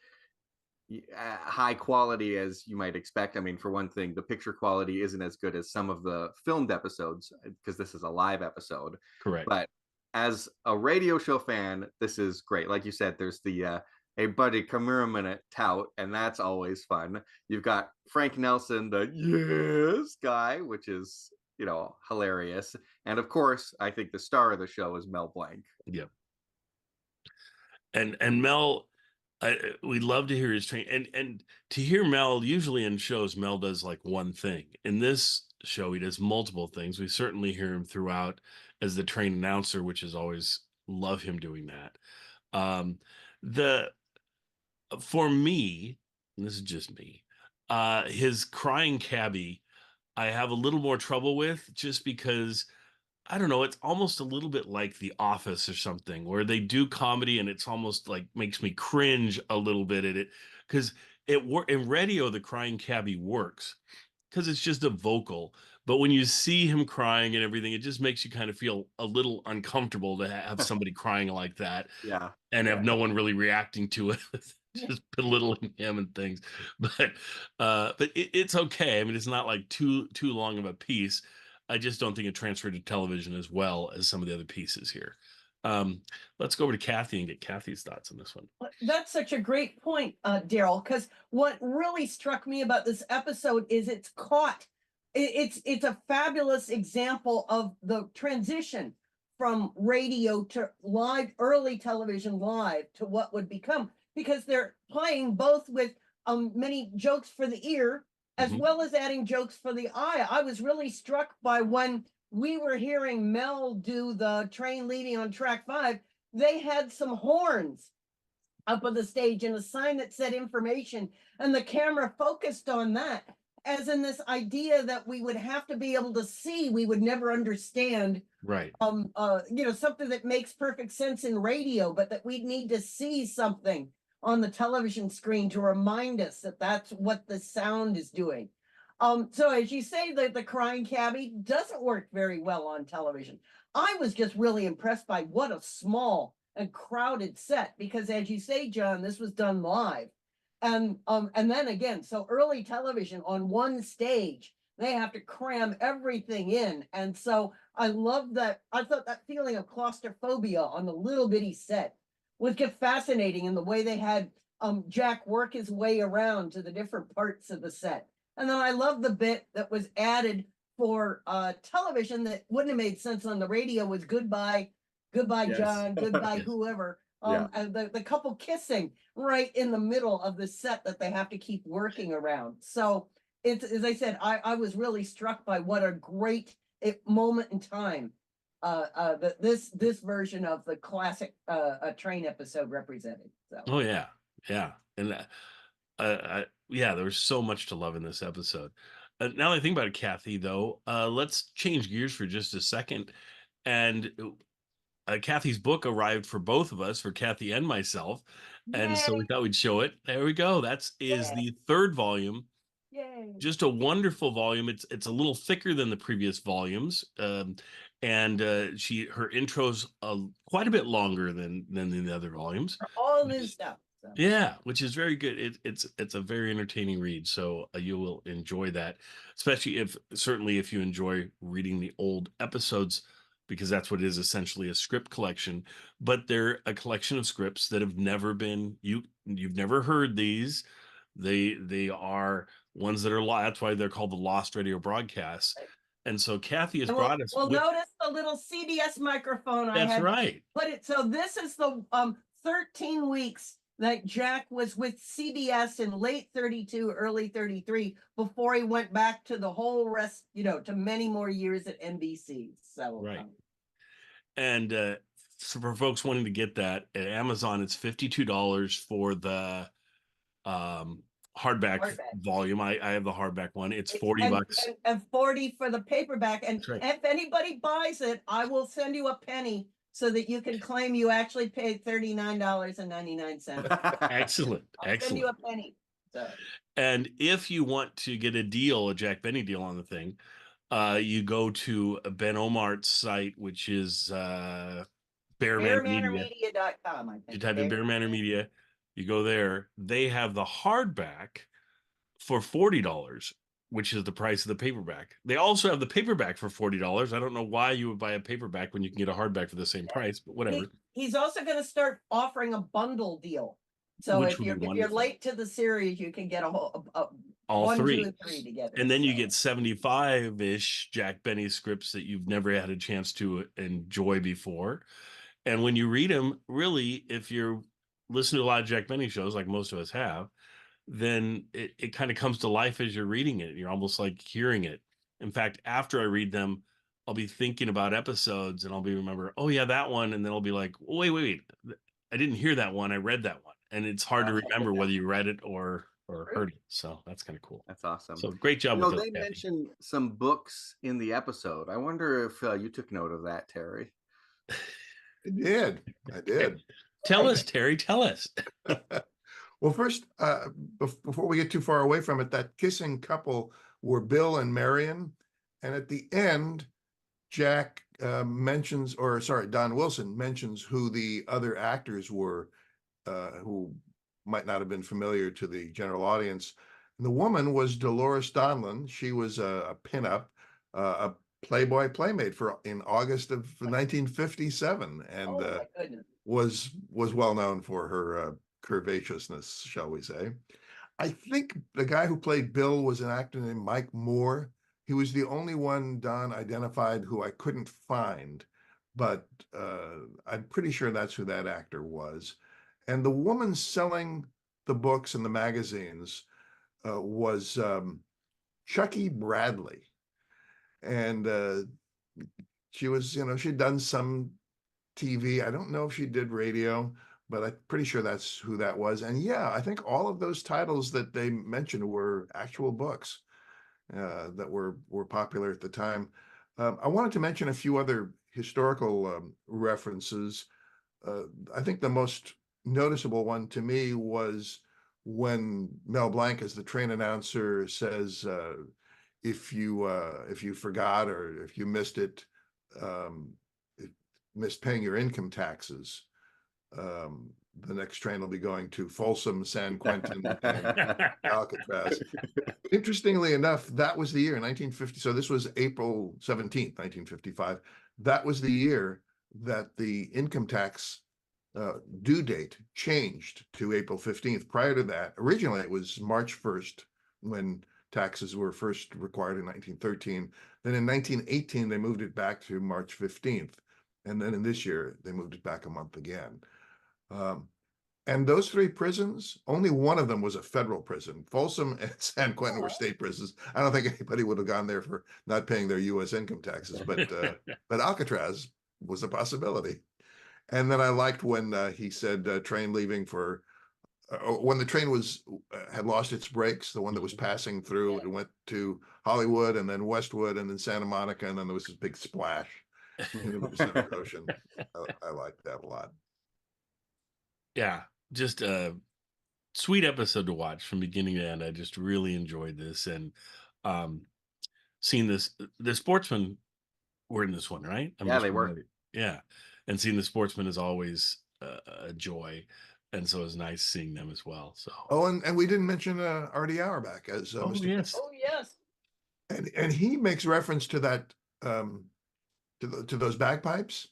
high quality as you might expect. I mean, for one thing, the picture quality isn't as good as some of the filmed episodes because this is a live episode.
Correct.
But as a radio show fan, this is great. Like you said, there's the "Hey buddy, come here a minute" tout, and that's always fun. You've got Frank Nelson, the yes guy, which is hilarious. And of course, I think the star of the show is Mel Blanc.
Yeah. And Mel, we love to hear his train, and to hear Mel. Usually in shows, Mel does like one thing. In this show, he does multiple things. We certainly hear him throughout as the train announcer, which is always love him doing that. For me, and this is just me, his crying cabbie, I have a little more trouble with, just because I don't know, it's almost a little bit like The Office or something, where they do comedy and it's almost like makes me cringe a little bit at it, because in radio the crying cabbie works because it's just a vocal. But when you see him crying and everything, it just makes you kind of feel a little uncomfortable to have somebody crying like that.
Yeah.
And have no one really reacting to it, just belittling him and things. But it's okay. I mean, it's not like too long of a piece. I just don't think it transferred to television as well as some of the other pieces here. Let's go over to Kathy and get Kathy's thoughts on this one.
That's such a great point, Daryl, because what really struck me about this episode is it's caught. It's a fabulous example of the transition from radio to live, early television live to what would become, because they're playing both with many jokes for the ear as well as adding jokes for the eye. I was really struck by when we were hearing Mel do the train leaving on track 5, they had some horns up on the stage and a sign that said information, and the camera focused on that, as in this idea that we would have to be able to see. We would never understand,
right?
Something that makes perfect sense in radio, but that we'd need to see something on the television screen to remind us that that's what the sound is doing. So as you say, the crying cabbie doesn't work very well on television. I was just really impressed by what a small and crowded set, because as you say, John, this was done live. And then again, so early television on one stage, they have to cram everything in. And so I love that. I thought that feeling of claustrophobia on the little bitty set was just fascinating, in the way they had Jack work his way around to the different parts of the set. And then I love the bit that was added for television that wouldn't have made sense on the radio, was goodbye, yes. John, goodbye, yes. Whoever. And the couple kissing right in the middle of the set that they have to keep working around. So it's, as I said, I was really struck by what a great moment in time this version of the classic train episode represented. So.
Oh yeah, and there was so much to love in this episode. Now that I think about it, Kathy, though, let's change gears for just a second. And Kathy's book arrived for both of us, for Kathy and myself. Yay. And so we thought we'd show it. There we go. That's the third volume.
Yay.
Just a wonderful volume. It's a little thicker than the previous volumes. And her intro's quite a bit longer than the other volumes.
All new stuff. So.
Yeah, which is very good. It's a very entertaining read, so you will enjoy that, especially if you enjoy reading the old episodes, because that's what it is, essentially a script collection. But they're a collection of scripts that have never been, you've never heard these. They are ones that are live. That's why they're called the Lost Radio Broadcasts. And so Kathy has brought us.
Well, notice the little CBS microphone I had.
That's right.
So this is the 13 weeks that Jack was with CBS in late 32, early 33, before he went back to the whole rest, to many more years at NBC. So
right. And so for folks wanting to get that at Amazon, it's $52 for the hardback volume. I have the hardback one. It's $40.
And 40 for the paperback. And
right.
If anybody buys it, I will send you a penny, so that you can claim you actually paid $39.99.
Excellent.
I'll send you a penny. So.
And if you want to get a Jack Benny deal on the thing, you go to Ben Omart's site, which is
BearManorMedia.com. I think.
You type in Bear Manor Media, you go there. They have the hardback for $40, which is the price of the paperback. They also have the paperback for $40. I don't know why you would buy a paperback when you can get a hardback for the same price, but whatever.
He's also going to start offering a bundle deal. So if you're late to the series, you can get all 1,
three.
2, and 3 together.
And then you get 75-ish Jack Benny scripts that you've never had a chance to enjoy before. And when you read them, really, if you're listening to a lot of Jack Benny shows, like most of us have, then it kind of comes to life as you're reading it. You're almost like hearing it. In fact, after I read them, I'll be thinking about episodes, and I'll remember, oh yeah, that one. And then I'll be like, wait, I didn't hear that one. I read that one. And it's hard to remember whether you read it or heard it. So that's kind of cool.
That's awesome.
So great job with
they mentioned some books in the episode. I wonder if you took note of that, Terry.
I did.
Tell us, Terry, tell us.
Well, first, before we get too far away from it, that kissing couple were Bill and Marion. And at the end, Jack Don Wilson mentions who the other actors were, who might not have been familiar to the general audience. And the woman was Dolores Donlin. She was a pinup, a Playboy playmate in August of 1957, and was well known for her curvaceousness, shall we say. I think the guy who played Bill was an actor named Mike Moore. He was the only one Don identified who I couldn't find, but I'm pretty sure that's who that actor was. And the woman selling the books and the magazines was Chucky Bradley. And she was, she'd done some TV. I don't know if she did radio, but I'm pretty sure that's who that was. And yeah, I think all of those titles that they mentioned were actual books that were popular at the time. I wanted to mention a few other historical references. I think the most noticeable one to me was when Mel Blanc, as the train announcer, says, if you forgot or if you missed it, missed paying your income taxes, the next train will be going to Folsom, San Quentin, and Alcatraz. Interestingly enough, that was the year 1950. So this was April 17th, 1955. That was the year that the income tax due date changed to April 15th. Prior to that, originally it was March 1st when taxes were first required in 1913. Then in 1918, they moved it back to March 15th. And then in this year, they moved it back a month again. And those three prisons, only one of them was a federal prison. Folsom and San Quentin were state prisons. I don't think anybody would have gone there for not paying their U.S. income taxes, but Alcatraz was a possibility. And then I liked when he said train leaving for, when the train had lost its brakes, the one that was passing through, it went to Hollywood and then Westwood and then Santa Monica, and then there was this big splash into the Pacific Ocean. I liked that a lot.
Yeah, just a sweet episode to watch from beginning to end. I just really enjoyed this, and seeing this. The sportsmen were in this one, right?
They were.
Yeah, and seeing the sportsmen is always a joy, and so it's nice seeing them as well. So.
Oh, and we didn't mention Artie Auerbach as Mr.
Yes.
Oh yes.
And he makes reference to that to those bagpipes,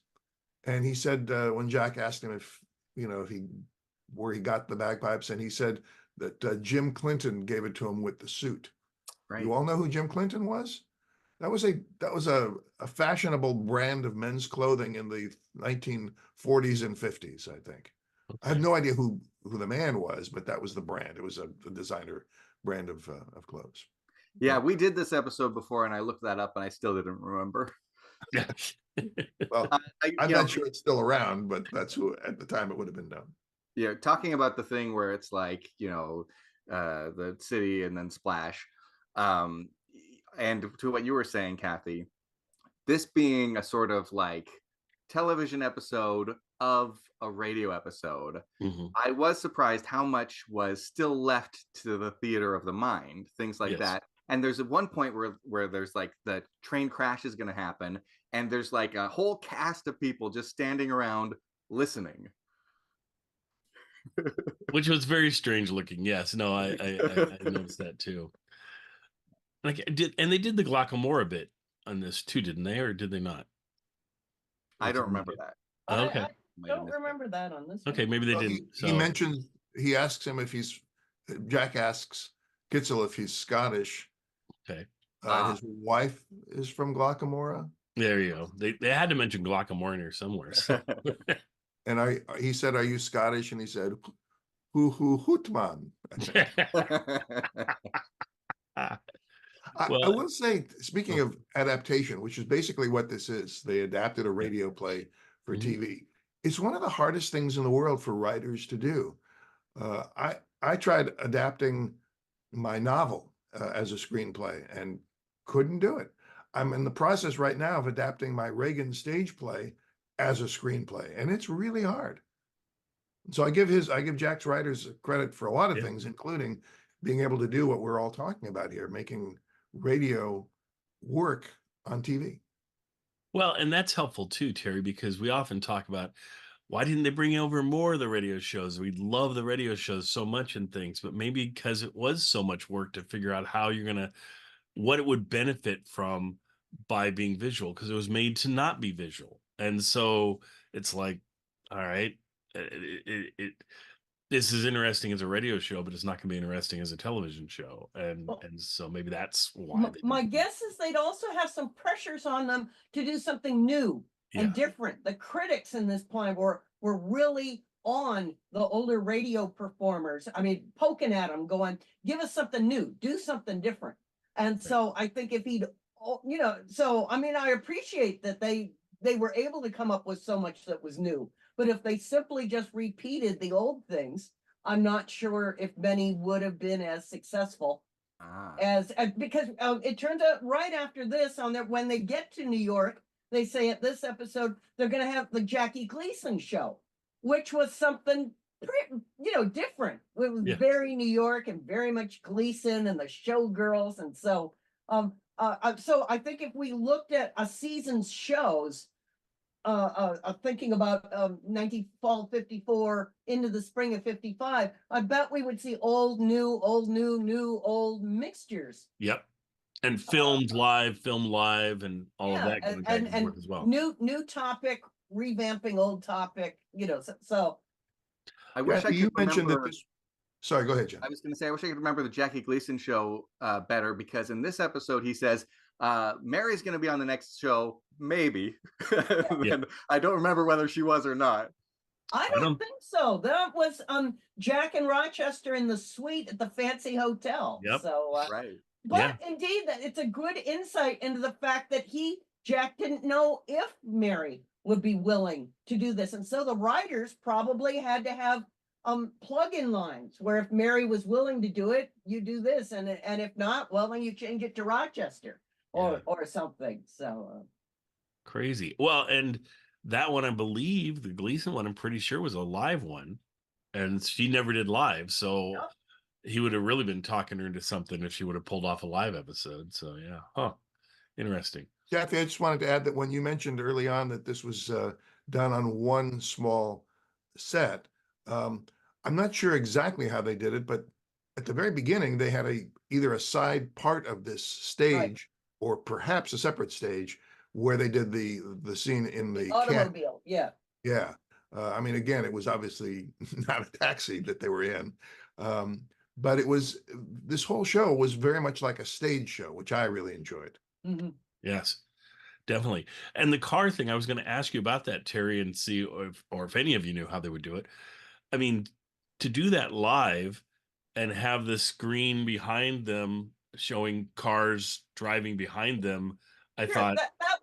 and he said when Jack asked him if where he got the bagpipes, and he said that Jim Clinton gave it to him with the suit.
Right.
You all know who Jim Clinton was? That was a fashionable brand of men's clothing in the 1940s and 50s, I think. Okay. I have no idea who the man was, but that was the brand. It was a designer brand of clothes.
Yeah, we did this episode before, and I looked that up, and I still didn't remember.
Well, I'm not sure it's still around, but that's who at the time it would have been known.
Yeah, talking about the thing where it's like, the city and then splash. And to what you were saying, Kathy, this being a sort of like television episode of a radio episode, I was surprised how much was still left to the theater of the mind, things like that. And there's at one point where there's like the train crash is going to happen, and there's like a whole cast of people just standing around listening.
Which was very strange looking. Yes, no, I noticed that too. Like they did the Glockamora bit on this too, didn't they, or did they not?
I don't remember that.
Oh, okay.
I don't remember that on this.
Okay, maybe they didn't.
He mentions, he asks him if Jack asks Kitzel if he's Scottish.
Okay.
His wife is from Glockamora.
There you go. They had to mention Glockamora in here somewhere. So.
And he said, "Are you Scottish?" And he said, "Hootman." I will say, speaking of adaptation, which is basically what this is, they adapted a radio play for TV. It's one of the hardest things in the world for writers to do. I tried adapting my novel as a screenplay and couldn't do it. I'm in the process right now of adapting my Reagan stage play as a screenplay, and it's really hard. So I give Jack's writers credit for a lot of things, including being able to do what we're all talking about here, making radio work on TV.
Well, and that's helpful too, Terry, because we often talk about why didn't they bring over more of the radio shows? We love the radio shows so much and things, but maybe because it was so much work to figure out how what it would benefit from by being visual, because it was made to not be visual. And so it's like, all right, this is interesting as a radio show, but it's not going to be interesting as a television show. And so maybe that's why.
My guess is they'd also have some pressures on them to do something new. and different. The critics in this point were really on the older radio performers. I mean, poking at them, going, give us something new, do something different. And so I think if he'd, so I mean, I appreciate that they were able to come up with so much that was new. But if they simply just repeated the old things, I'm not sure if Benny would have been as successful as because it turns out right after this when they get to New York, they say at this episode they're going to have the Jackie Gleason show, which was something different. It was very New York and very much Gleason and the showgirls, and so so I think if we looked at a season's shows, thinking about fall 54 into the spring of 55, I bet we would see old, new, old mixtures.
Yep. And filmed live, and all of that going back and forth as well.
New topic, revamping old topic, so.
I wish I could
mentioned
remember...
that this. Sorry, go ahead, Jim.
I was going to say, I wish I could remember the Jackie Gleason show better, because in this episode he says, Mary's going to be on the next show, maybe. And I don't remember whether she was or not.
I don't think so. That was Jack and Rochester in the suite at the fancy hotel.
Yep.
So
right.
But indeed, that it's a good insight into the fact that Jack didn't know if Mary would be willing to do this, and so the writers probably had to have plug-in lines where if Mary was willing to do it, you do this, and if not, well, then you change it to Rochester or something. So
crazy. Well, and that one, I believe, the Gleason one, I'm pretty sure was a live one, and she never did live, so he would have really been talking her into something if she would have pulled off a live episode. So interesting.
Kathy, I just wanted to add that when you mentioned early on that this was done on one small set, I'm not sure exactly how they did it, but at the very beginning they had either a side part of this stage or perhaps a separate stage where they did the scene in the
automobile.
Yeah. I mean, again, it was obviously not a taxi that they were in, but this whole show was very much like a stage show, which I really enjoyed.
Mm-hmm.
Yes, definitely. And the car thing, I was going to ask you about that, Terry, and see or if any of you knew how they would do it. I mean, to do that live and have the screen behind them showing cars driving behind them, I thought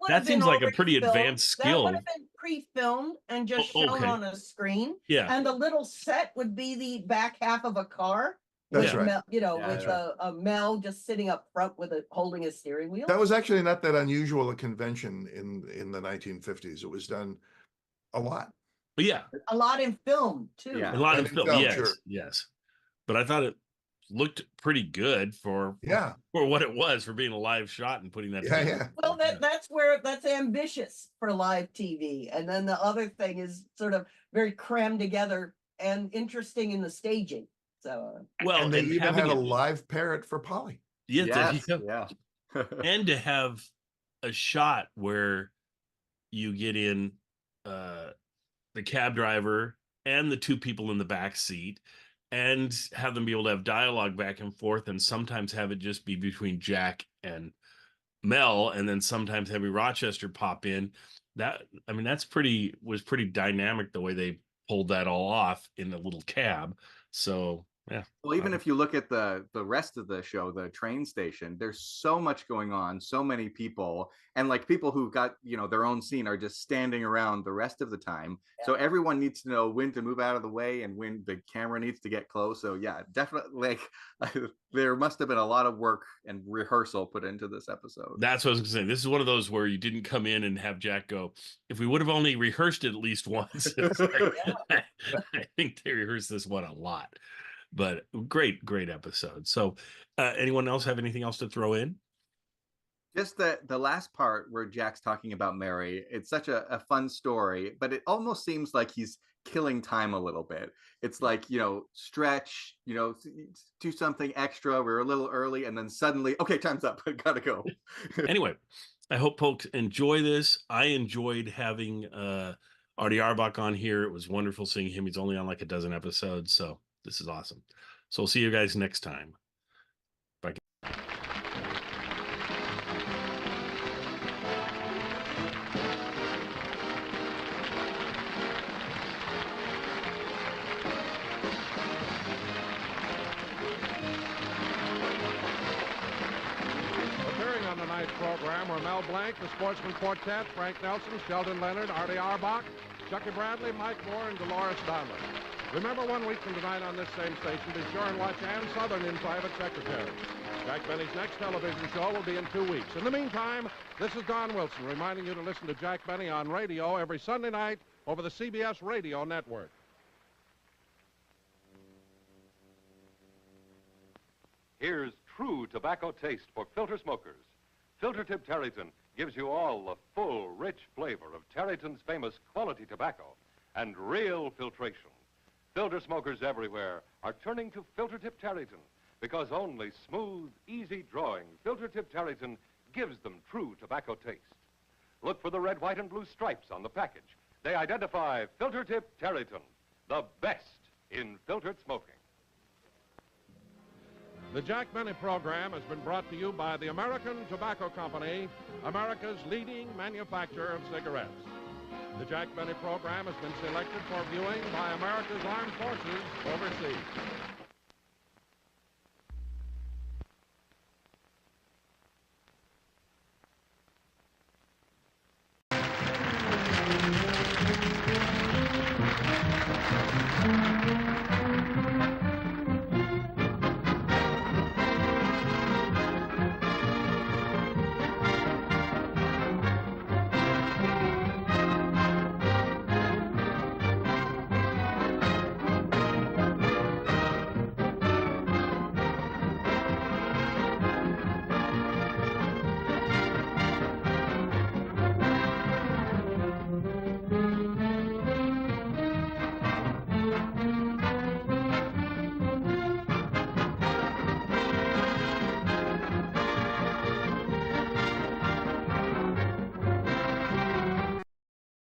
that seems like a pretty advanced skill.
That would have been pre-filmed and just shown on a screen.
Yeah.
And the little set would be the back half of a car.
That's right.
With Mel just sitting up front holding a steering wheel.
That was actually not that unusual a convention in the 1950s. It was done a lot.
But yeah.
A lot in film, too.
Yeah. A lot in film, yes. But I thought it looked pretty good for what it was, for being a live shot and putting that together.
Yeah.
Well, that's ambitious for live TV. And then the other thing is sort of very crammed together and interesting in the staging. So
and they even had a live parrot for Polly.
Yeah. And to have a shot where you get in the cab driver and the two people in the back seat, and have them be able to have dialogue back and forth, and sometimes have it just be between Jack and Mel, and then sometimes having Rochester pop in. Was pretty dynamic the way they pulled that all off in a little cab. So yeah.
Well, even if you look at the rest of the show, the train station, there's so much going on, so many people, and like people who got their own scene are just standing around the rest of the time. So everyone needs to know when to move out of the way and when the camera needs to get close. So yeah, definitely, there must have been a lot of work and rehearsal put into this episode.
That's what I was gonna say. This is one of those where you didn't come in and have Jack go, if we would have only rehearsed it at least once. I think they rehearsed this one a lot. But great episode. So anyone else have anything else to throw in?
Just the last part where Jack's talking about Mary, it's such a fun story, but it almost seems like he's killing time a little bit. It's like, stretch, do something extra. We're a little early, and then suddenly, okay, time's up. I gotta go.
Anyway, I hope folks enjoy this. I enjoyed having Artie Arbach on here. It was wonderful seeing him. He's only on like a dozen episodes, so this is awesome. So we'll see you guys next time. Bye.
Mel Blanc, the Sportsman Quartet, Frank Nelson, Sheldon Leonard, Artie Arbach, Chucky Bradley, Mike Moore, and Dolores Donlin. Remember, 1 week from tonight on this same station, be sure and watch Ann Southern in Private Secretary. Jack Benny's next television show will be in 2 weeks. In the meantime, this is Don Wilson reminding you to listen to Jack Benny on radio every Sunday night over the CBS Radio Network.
Here's true tobacco taste for filter smokers. Filter Tip Tareyton gives you all the full, rich flavor of Tareyton's famous quality tobacco and real filtration. Filter smokers everywhere are turning to Filter Tip Tareyton because only smooth, easy-drawing Filter Tip Tareyton gives them true tobacco taste. Look for the red, white, and blue stripes on the package. They identify Filter Tip Tareyton, the best in filtered smoking.
The Jack Benny program has been brought to you by the American Tobacco Company, America's leading manufacturer of cigarettes. The Jack Benny program has been selected for viewing by America's armed forces overseas.